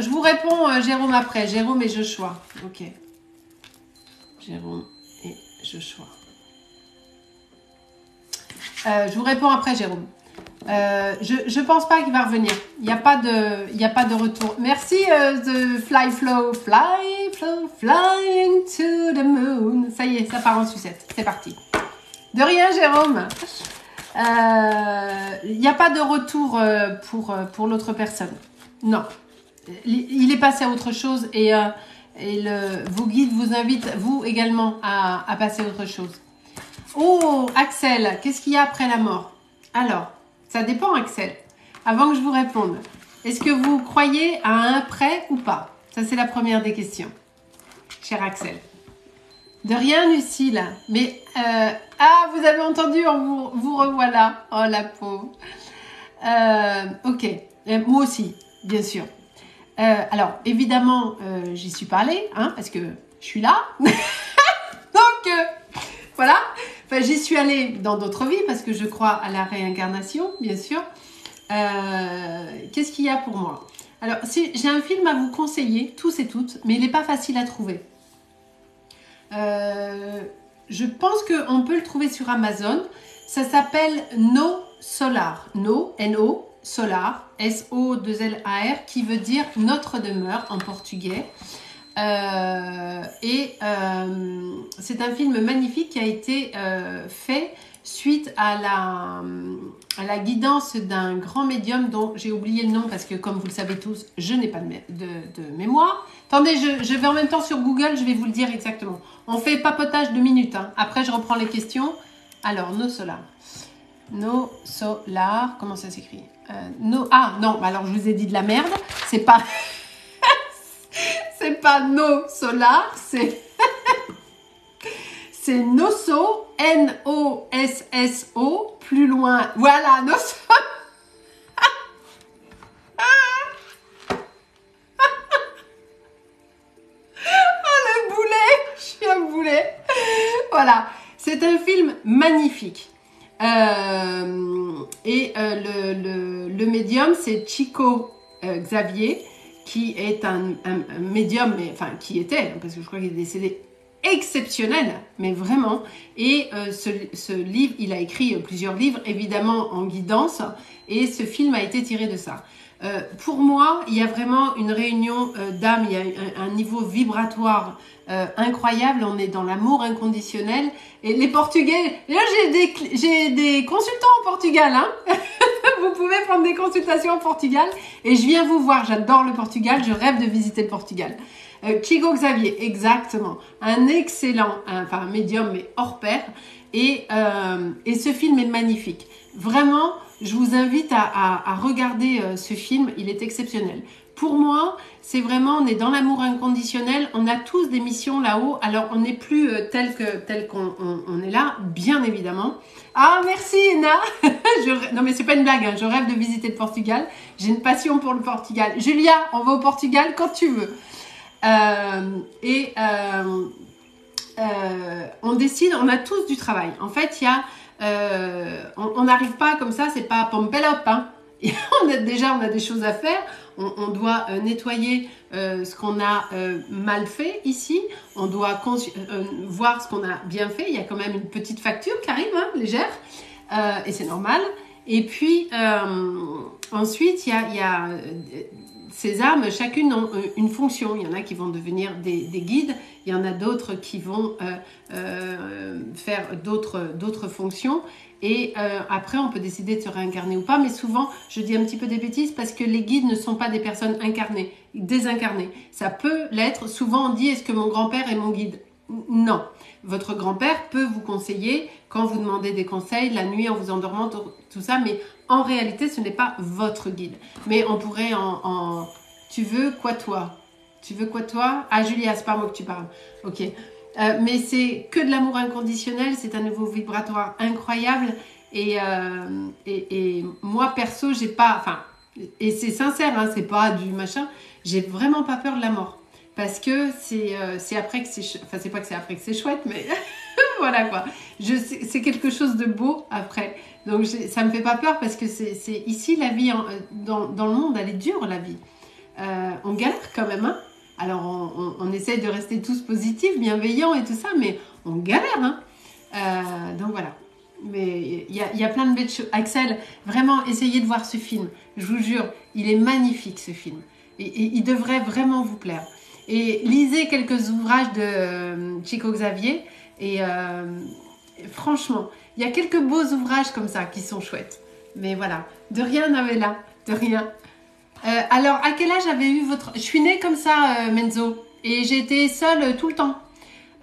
vous réponds, Jérôme, après. Jérôme et Joshua. Ok. Jérôme et Joshua. Je vous réponds après, Jérôme. Je pense pas qu'il va revenir. Il n'y a pas de retour. Merci de flying to the moon. Ça y est, ça part en sucette. C'est parti. De rien, Jérôme. Il n'y a pas de retour pour l'autre personne. Non. Il est passé à autre chose et vos guides vous invitent, vous également, à passer à autre chose. Oh, Axel, qu'est-ce qu'il y a après la mort? Alors, ça dépend, Axel. Avant que je vous réponde, est-ce que vous croyez à un après ou pas? Ça, c'est la première des questions, cher Axel. De rien, Lucille. Mais, vous avez entendu, vous revoilà. Oh, la pauvre. Ok, moi aussi, bien sûr. Alors, évidemment, j'y suis pas allée, hein, parce que je suis là. Donc, voilà. Enfin, j'y suis allée dans d'autres vies, parce que je crois à la réincarnation, bien sûr. Qu'est-ce qu'il y a pour moi? Alors, j'ai un film à vous conseiller, tous et toutes, mais il n'est pas facile à trouver. Je pense qu'on peut le trouver sur Amazon. Ça s'appelle No Solar. No, N-O, Solar, S-O-2-L-A-R, qui veut dire notre demeure en portugais. C'est un film magnifique qui a été fait suite à la guidance d'un grand médium dont j'ai oublié le nom parce que, comme vous le savez tous, je n'ai pas de mémoire. Attendez, je vais en même temps sur Google, je vais vous le dire exactement. On fait papotage de minutes. Hein. Après, je reprends les questions. Alors, No Solar. No Solar, comment ça s'écrit? Non, alors je vous ai dit de la merde. C'est pas... c'est pas No Solar, c'est... c'est Nosso, N-O-S-S-O, plus loin. Voilà, Nosso. Oh, le boulet. Je suis un boulet. Voilà, c'est un film magnifique. Le médium, c'est Chico Xavier, qui est un médium, mais enfin, qui était, parce que je crois qu'il est décédé exceptionnel, mais vraiment. Et ce livre, il a écrit plusieurs livres, évidemment en guidance, et ce film a été tiré de ça. Pour moi, il y a vraiment une réunion d'âme, il y a un niveau vibratoire incroyable, on est dans l'amour inconditionnel. Et les Portugais, là j'ai des consultants au Portugal, hein. Vous pouvez prendre des consultations au Portugal, et je viens vous voir, j'adore le Portugal, je rêve de visiter le Portugal. Chico Xavier, exactement, un excellent, un médium mais hors pair, et ce film est magnifique. Vraiment, je vous invite à regarder ce film, il est exceptionnel. Pour moi, c'est vraiment, on est dans l'amour inconditionnel, on a tous des missions là-haut, alors on n'est plus tel qu'on est là, bien évidemment. Ah, merci Ena. Non mais c'est pas une blague, hein. Je rêve de visiter le Portugal, j'ai une passion pour le Portugal. Julia, on va au Portugal quand tu veux. On décide, on a tous du travail. En fait, il y a, on n'arrive pas comme ça, c'est pas pompelop, hein. On a des choses à faire. On doit nettoyer ce qu'on a mal fait ici. On doit voir ce qu'on a bien fait. Il y a quand même une petite facture qui arrive, hein, légère, et c'est normal. Et puis ensuite, il y a ces âmes, chacune ont une fonction. Il y en a qui vont devenir des guides, il y en a d'autres qui vont faire d'autres fonctions. Et après, on peut décider de se réincarner ou pas. Mais souvent, je dis un petit peu des bêtises parce que les guides ne sont pas des personnes incarnées, désincarnées. Ça peut l'être. Souvent, on dit, est-ce que mon grand-père est mon guide? Non. Votre grand-père peut vous conseiller quand vous demandez des conseils, la nuit en vous endormant, tout ça. Mais en réalité, ce n'est pas votre guide. Mais on pourrait Tu veux quoi toi? Tu veux quoi toi? Ah, Julia, c'est pas moi que tu parles. Ok. Mais c'est que de l'amour inconditionnel, c'est un niveau vibratoire incroyable et moi perso j'ai pas, enfin, et c'est sincère, hein, c'est pas du machin, j'ai vraiment pas peur de la mort parce que c'est après que c'est pas que c'est après que c'est chouette, mais voilà quoi, c'est quelque chose de beau après, donc ça me fait pas peur parce que c'est ici la vie dans le monde, elle est dure la vie, on galère quand même, hein. Alors, on essaye de rester tous positifs, bienveillants et tout ça, mais on galère, hein. Donc voilà. Mais il y a plein de belles choses. Axel, vraiment, essayez de voir ce film. Je vous jure, il est magnifique, ce film. Et il devrait vraiment vous plaire. Et lisez quelques ouvrages de Chico Xavier. Et franchement, il y a quelques beaux ouvrages comme ça qui sont chouettes. Mais voilà, de rien, Navella, de rien. Alors, à quel âge avez eu votre... Je suis née comme ça, Menzo, et j'ai été seule tout le temps,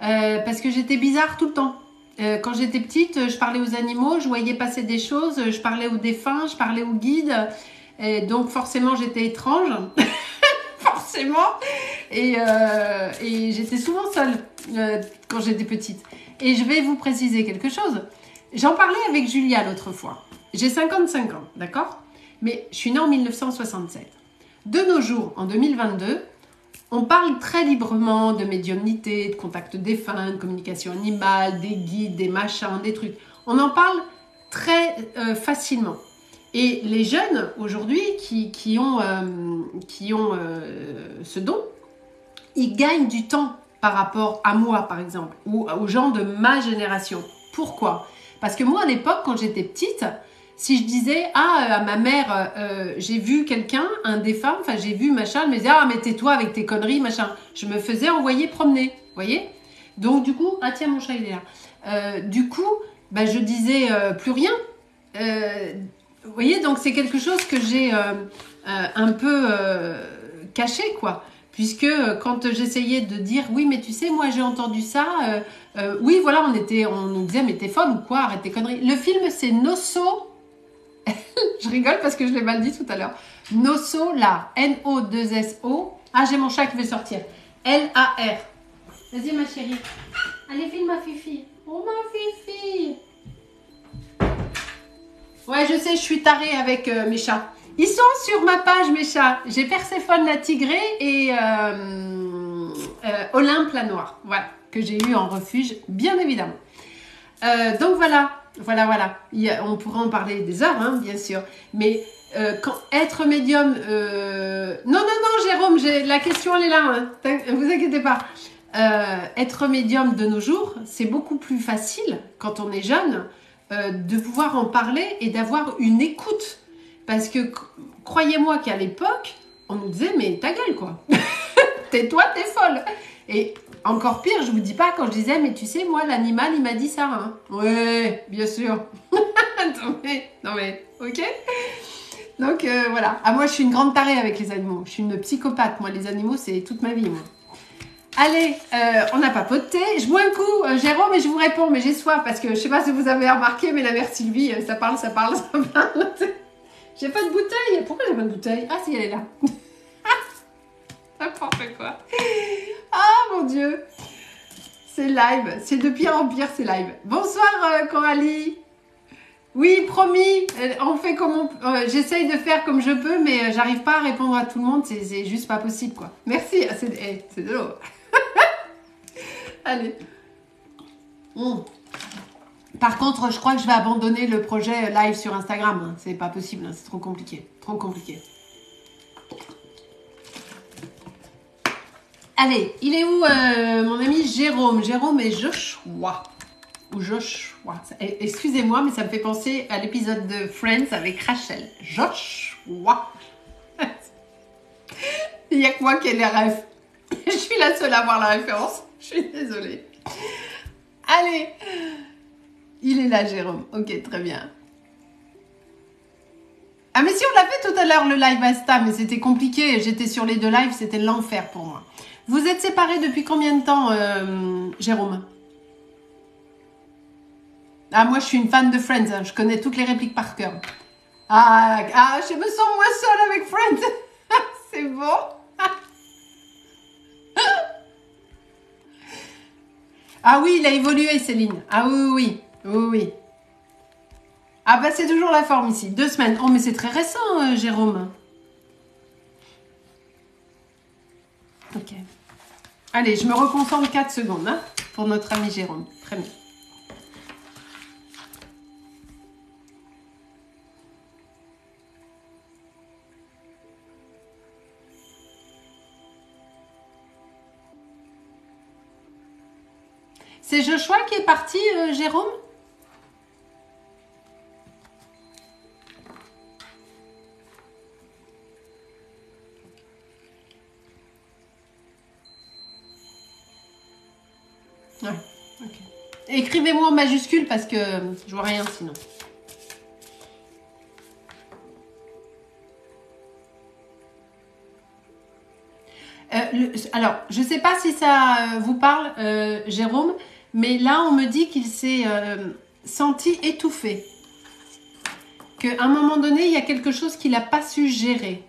parce que j'étais bizarre tout le temps. Quand j'étais petite, je parlais aux animaux, je voyais passer des choses, je parlais aux défunts, je parlais aux guides, et donc forcément j'étais étrange, forcément, et j'étais souvent seule quand j'étais petite. Et je vais vous préciser quelque chose, j'en parlais avec Julia l'autre fois, j'ai 55 ans, d'accord ? Mais je suis née en 1967. De nos jours, en 2022, on parle très librement de médiumnité, de contact défunt, de communication animale, des guides, des machins, des trucs. On en parle très facilement. Et les jeunes, aujourd'hui, qui ont ce don, ils gagnent du temps par rapport à moi, par exemple, ou aux gens de ma génération. Pourquoi? Parce que moi, à l'époque, quand j'étais petite... Si je disais, à ma mère, j'ai vu quelqu'un, un défunt, enfin j'ai vu machin, elle me disait, ah mais tais-toi avec tes conneries, machin. Je me faisais envoyer promener, vous voyez. Donc du coup, ah tiens mon chat il est là. Du coup, bah, je disais plus rien. Vous voyez, donc c'est quelque chose que j'ai un peu caché quoi. Puisque quand j'essayais de dire, oui mais tu sais, moi j'ai entendu ça, oui voilà, on nous disait, mais t'es folle ou quoi, arrête tes conneries. Le film c'est Nosso. Je rigole parce que je l'ai mal dit tout à l'heure. Nosso, là. N-O-2-S-O. Ah, j'ai mon chat qui veut sortir. L-A-R. Vas-y, ma chérie. Allez, filme ma fifi. Oh, ma fifi. Ouais, je sais, je suis tarée avec mes chats. Ils sont sur ma page, mes chats. J'ai Perséphone la tigrée et Olympe la noire. Voilà, que j'ai eu en refuge, bien évidemment. Donc voilà. Voilà. On pourrait en parler des heures, hein, bien sûr. Mais quand être médium... Non, Jérôme, la question, elle est là. Hein. Vous inquiétez pas. être médium de nos jours, c'est beaucoup plus facile quand on est jeune de pouvoir en parler et d'avoir une écoute. Parce que croyez-moi qu'à l'époque, on nous disait mais ta gueule quoi, tais-toi, t'es folle. Et encore pire, je vous dis pas quand je disais mais tu sais moi l'animal il m'a dit ça. Hein. Ouais, bien sûr. non mais, ok. Donc voilà. Ah moi je suis une grande tarée avec les animaux. Je suis une psychopathe. Moi les animaux c'est toute ma vie moi. Allez, on a papoté. Je bois un coup, Jérôme, et je vous réponds, mais j'ai soif parce que je sais pas si vous avez remarqué, mais la mère Sylvie, ça parle. J'ai pas de bouteille. Pourquoi j'ai pas de bouteille? Ah si, elle est là. N'importe quoi. Ah mon Dieu. C'est live. C'est de pire en pire, c'est live. Bonsoir Coralie. Oui, promis. On fait comme j'essaye de faire comme je peux, mais j'arrive pas à répondre à tout le monde. C'est juste pas possible, quoi. Merci. C'est de l'eau. Allez. Par contre, je crois que je vais abandonner le projet live sur Instagram. Hein. C'est pas possible, hein. C'est trop compliqué. Trop compliqué. Allez, il est où mon ami Jérôme? Jérôme et Joshua. Ou Joshua. Excusez-moi, mais ça me fait penser à l'épisode de Friends avec Rachel. Joshua. Il n'y a que moi qui ai les rêves. Je suis la seule à avoir la référence. Je suis désolée. Allez. Il est là, Jérôme. Ok, très bien. Ah, mais si, on l'a fait tout à l'heure, le live Insta, mais c'était compliqué. J'étais sur les deux lives, c'était l'enfer pour moi. Vous êtes séparés depuis combien de temps, Jérôme? Ah, moi, je suis une fan de Friends. Hein. Je connais toutes les répliques par cœur. Ah, je me sens moins seule avec Friends. C'est bon. Ah oui, il a évolué, Céline. Ah oui. Ah bah, c'est toujours la forme ici. 2 semaines. Oh, mais c'est très récent, Jérôme. Ok. Allez, je me reconcentre 4 secondes hein, pour notre ami Jérôme. Très bien. C'est Joshua qui est parti, Jérôme? Ouais, ok. Écrivez-moi en majuscule parce que je vois rien sinon. Alors, je ne sais pas si ça vous parle, Jérôme, mais là, on me dit qu'il s'est senti étouffé. Qu'à un moment donné, il y a quelque chose qu'il n'a pas su gérer.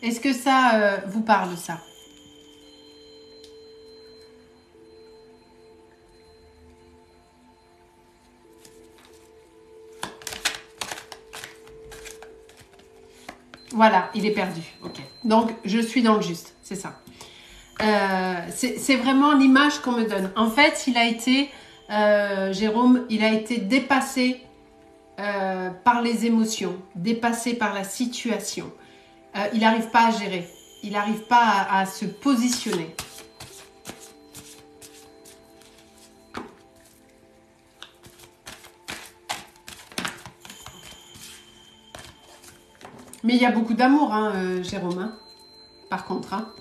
Est-ce que ça vous parle, ça? Voilà, il est perdu. Ok. Donc, je suis dans le juste. C'est ça. C'est vraiment l'image qu'on me donne. En fait, il a été, Jérôme, il a été dépassé par les émotions, dépassé par la situation. Il n'arrive pas à gérer. Il n'arrive pas à se positionner. Mais il y a beaucoup d'amour, hein, Jérôme. Hein, par contre. Hein.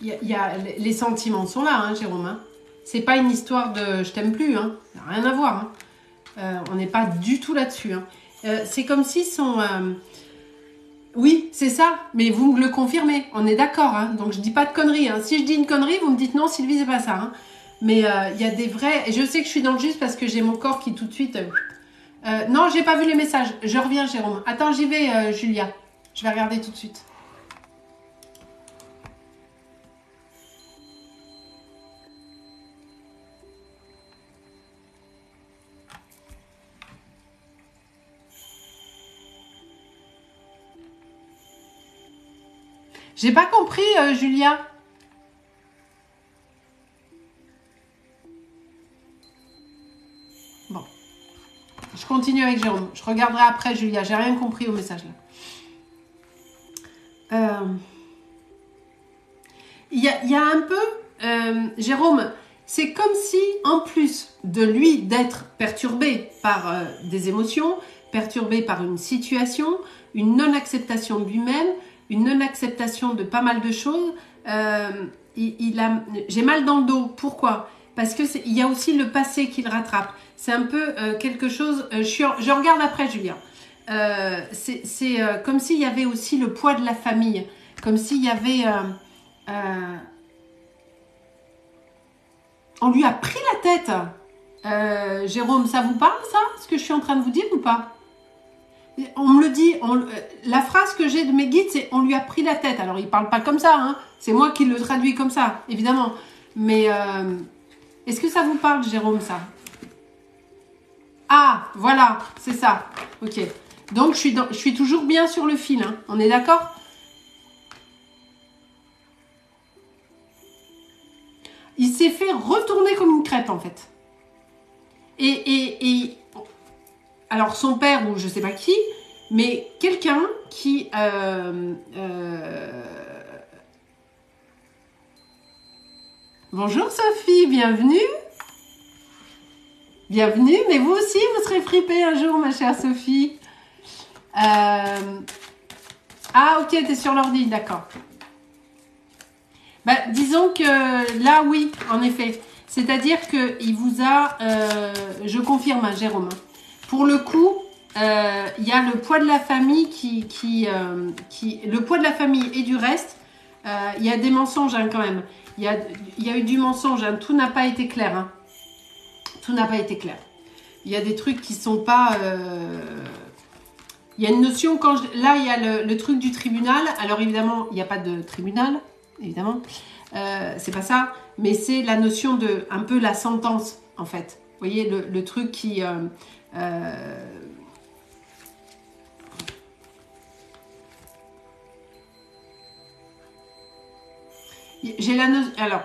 Les sentiments sont là, hein, Jérôme. Hein. C'est pas une histoire de je t'aime plus. Hein. Ça n'a rien à voir. Hein. On n'est pas du tout là-dessus. Hein. C'est comme si son... Oui, c'est ça. Mais vous me le confirmez. On est d'accord. Hein. Donc je dis pas de conneries. Hein. Si je dis une connerie, vous me dites non, Sylvie, c'est pas ça. Hein. Mais il y a des vrais... Et je sais que je suis dans le juste parce que j'ai mon corps qui tout de suite... non, j'ai pas vu les messages. Je reviens, Jérôme. Attends, j'y vais, Julia. Je vais regarder tout de suite. J'ai pas compris, Julia. Bon. Je continue avec Jérôme. Je regarderai après, Julia. J'ai rien compris au message là. Euh, il y a un peu, Jérôme, c'est comme si, en plus de lui d'être perturbé par des émotions, perturbé par une situation, une non-acceptation de lui-même, une non-acceptation de pas mal de choses, j'ai mal dans le dos. Pourquoi? Parce que il y a aussi le passé qui le rattrape. C'est un peu quelque chose. Je regarde après, Julien. C'est comme s'il y avait aussi le poids de la famille, comme s'il y avait. On lui a pris la tête. Jérôme, ça vous parle ça, ce que je suis en train de vous dire ou pas? On me le dit, la phrase que j'ai de mes guides, c'est on lui a pris la tête. Alors, il ne parle pas comme ça, hein. C'est moi qui le traduis comme ça, évidemment. Mais est-ce que ça vous parle, Jérôme, ça? Ah, voilà, c'est ça. Ok. Donc, je suis toujours bien sur le fil, hein. On est d'accord? Il s'est fait retourner comme une crêpe, en fait. Et alors, son père, ou je ne sais pas qui, mais quelqu'un qui... Bonjour Sophie, bienvenue. Bienvenue, mais vous aussi, vous serez fripée un jour, ma chère Sophie. Ah, ok, t'es sur l'ordi, d'accord. Bah, disons que là, oui, en effet. C'est-à-dire qu'il vous a... je confirme, hein, Jérôme. Pour le coup, il y a le poids de la famille le poids de la famille et du reste. Il y a des mensonges, hein, quand même. Il y a eu du mensonge, hein. Tout n'a pas été clair, hein. Tout n'a pas été clair. Il y a des trucs qui sont pas... Il y a une notion, là il y a le truc du tribunal. Alors évidemment, il n'y a pas de tribunal, évidemment. C'est pas ça, mais c'est la notion de un peu la sentence, en fait. Vous voyez, le truc qui... j'ai la notion... Alors,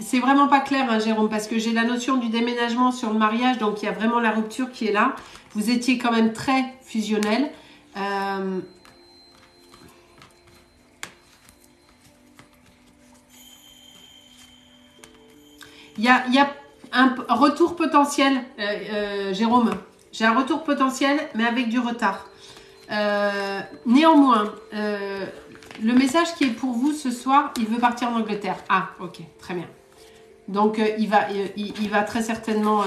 c'est vraiment pas clair, hein, Jérôme, parce que j'ai la notion du déménagement sur le mariage, donc il y a vraiment la rupture qui est là. Vous étiez quand même très fusionnel. Il y a un retour potentiel, Jérôme. J'ai un retour potentiel, mais avec du retard. Néanmoins, le message qui est pour vous ce soir, il veut partir en Angleterre. Ah, ok, très bien. Donc, il va très certainement,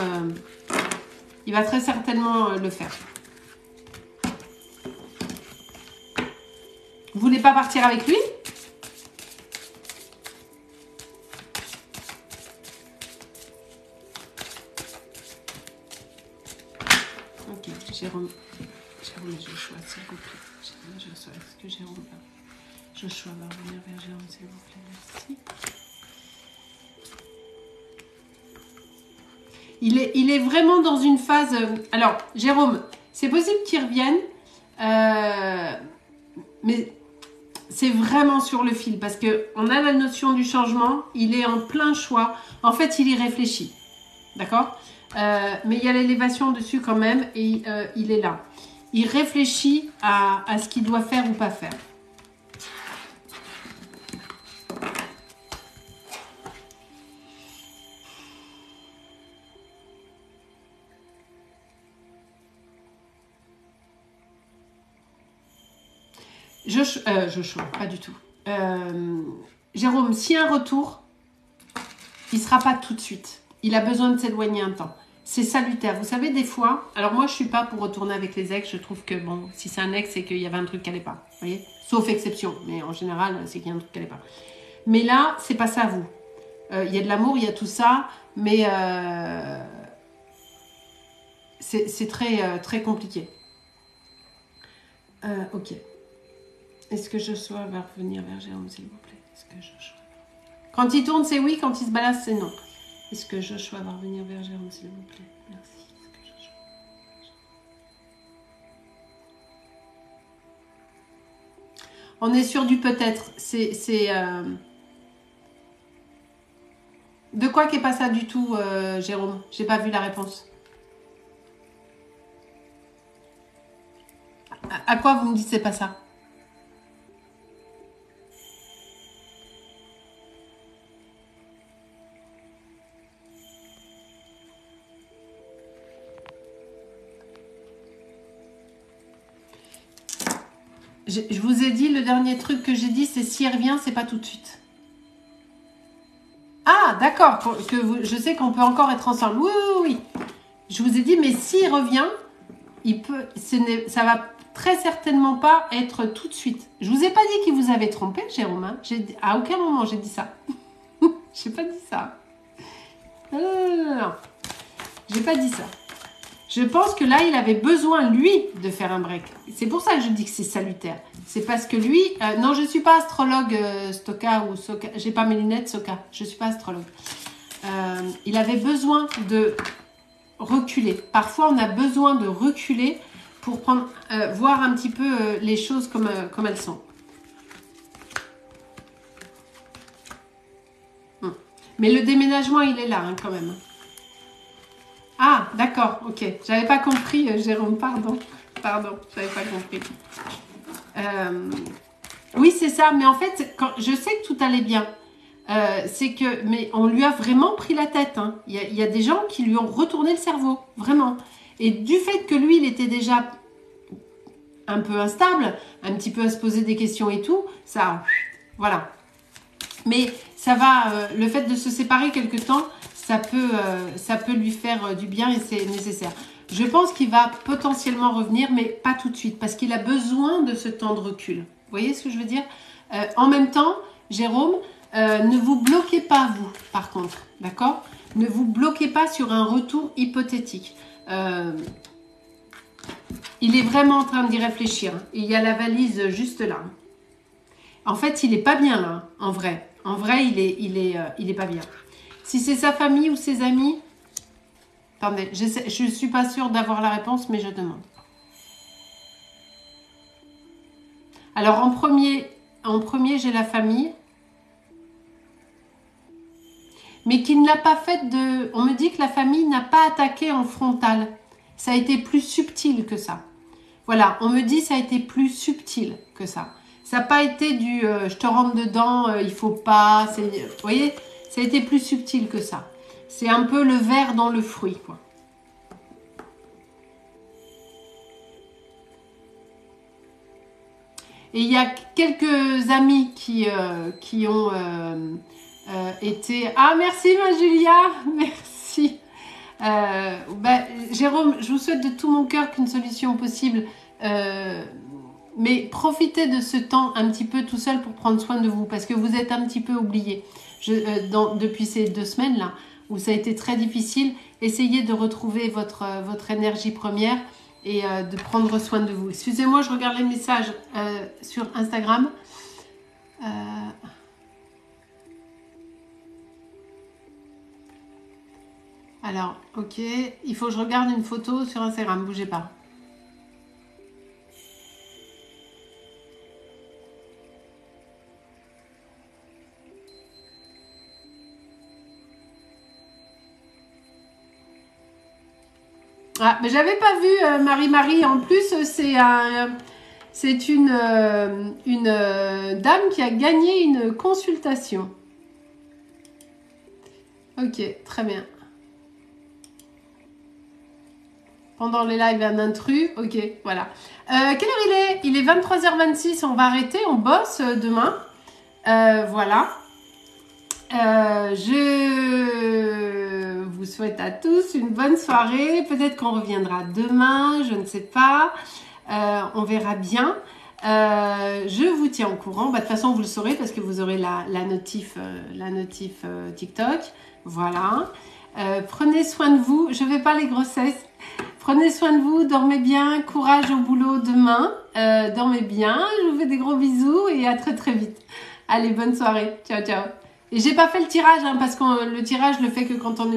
le faire. Vous voulez pas partir avec lui? Ok, Jérôme, Joshua, s'il vous plaît. Jérôme, Joshua, est-ce que Jérôme Joshua va revenir vers Jérôme, s'il vous plaît, merci. Il est vraiment dans une phase... Alors, Jérôme, c'est possible qu'il revienne, mais c'est vraiment sur le fil, parce qu'on a la notion du changement, il est en plein choix. En fait, il y réfléchit, d'accord? Mais il y a l'élévation dessus quand même, et il est là. Il réfléchit à ce qu'il doit faire ou pas faire. Joshua, pas du tout. Jérôme, s'il y a un retour, il ne sera pas tout de suite. Il a besoin de s'éloigner un temps. C'est salutaire. Vous savez, des fois, alors moi, je ne suis pas pour retourner avec les ex. Je trouve que, bon, si c'est un ex, c'est qu'il y avait un truc qui n'allait pas. Vous voyez? Sauf exception. Mais en général, c'est qu'il y a un truc qui n'allait pas. Mais là, c'est pas ça, vous. Il y a de l'amour, il y a tout ça. Mais c'est très, très compliqué. Ok. Est-ce que Joshua va revenir vers Jérôme, s'il vous plaît? Est-ce que Joshua... Quand il tourne, c'est oui. Quand il se balade, c'est non. Est-ce que Joshua va revenir vers Jérôme, s'il vous plaît? Merci. Est-ce que Joshua... On est sur du peut-être. De quoi qui n'est pas ça du tout, Jérôme? J'ai pas vu la réponse. À quoi vous me dites c'est pas ça? Je vous ai dit, le dernier truc que j'ai dit, c'est si elle revient, c'est pas tout de suite. Ah, d'accord, je sais qu'on peut encore être ensemble. Oui, oui, oui. Je vous ai dit, mais s'il revient, ça va très certainement pas être tout de suite. Je vous ai pas dit qu'il vous avait trompé, Jérôme. Hein. À aucun moment j'ai dit ça. J'ai pas dit ça. Non, non, non, non. J'ai pas dit ça. Je pense que là, il avait besoin, lui, de faire un break. C'est pour ça que je dis que c'est salutaire. C'est parce que lui... non, je ne suis pas astrologue, Stoka ou Soka. J'ai pas mes lunettes, Soka. Je ne suis pas astrologue. Il avait besoin de reculer. Parfois, on a besoin de reculer pour voir un petit peu les choses comme elles sont. Mais le déménagement, il est là, hein, quand même. Ah, d'accord, ok. J'avais pas compris, Jérôme, pardon. Pardon, j'avais pas compris. Oui, c'est ça. Mais en fait, je sais que tout allait bien. Mais on lui a vraiment pris la tête. Hein. Il y a des gens qui lui ont retourné le cerveau, vraiment. Et du fait que lui, il était déjà un peu instable, un petit peu à se poser des questions et tout, ça, voilà. Mais ça va, le fait de se séparer quelque temps, ça peut lui faire du bien et c'est nécessaire. Je pense qu'il va potentiellement revenir, mais pas tout de suite, parce qu'il a besoin de ce temps de recul. Vous voyez ce que je veux dire? En même temps, Jérôme, ne vous bloquez pas, vous, par contre, d'accord? Ne vous bloquez pas sur un retour hypothétique. Il est vraiment en train d'y réfléchir. Il y a la valise juste là. En fait, il n'est pas bien là, en vrai. En vrai, il est pas bien. Si c'est sa famille ou ses amis... Attendez, je ne suis pas sûre d'avoir la réponse, mais je demande. Alors, en premier j'ai la famille. Mais qui ne l'a pas fait de... On me dit que la famille n'a pas attaqué en frontal. Ça a été plus subtil que ça. Voilà, on me dit que ça a été plus subtil que ça. Ça n'a pas été du je te rentre dedans, il faut pas. Vous voyez, ça a été plus subtil que ça. C'est un peu le verre dans le fruit, quoi. Et il y a quelques amis qui ont été... Ah, merci ma Julia, merci. Jérôme, je vous souhaite de tout mon cœur qu'une solution possible. Mais profitez de ce temps un petit peu tout seul pour prendre soin de vous, parce que vous êtes un petit peu oublié. Depuis ces 2 semaines-là, où ça a été très difficile, essayez de retrouver votre énergie première et de prendre soin de vous. Excusez-moi, je regarde les messages sur Instagram. Alors, ok, il faut que je regarde une photo sur Instagram, bougez pas. Ah, mais j'avais pas vu Marie-Marie. En plus, c'est une dame qui a gagné une consultation. Ok, très bien. Pendant les lives, un intrus. Ok, voilà. Quelle heure il est? Il est 23h26. On va arrêter. On bosse demain. Voilà. Je vous souhaite à tous une bonne soirée. Peut-être qu'on reviendra demain. Je ne sais pas. On verra bien. Je vous tiens au courant. De toute façon, vous le saurez parce que vous aurez la notif TikTok. Voilà. Prenez soin de vous. Je ne vais pas les grossesses. Prenez soin de vous, dormez bien, courage au boulot demain, dormez bien, je vous fais des gros bisous et à très très vite. Allez, bonne soirée, ciao ciao. Et j'ai pas fait le tirage parce que le tirage le fait que quand on est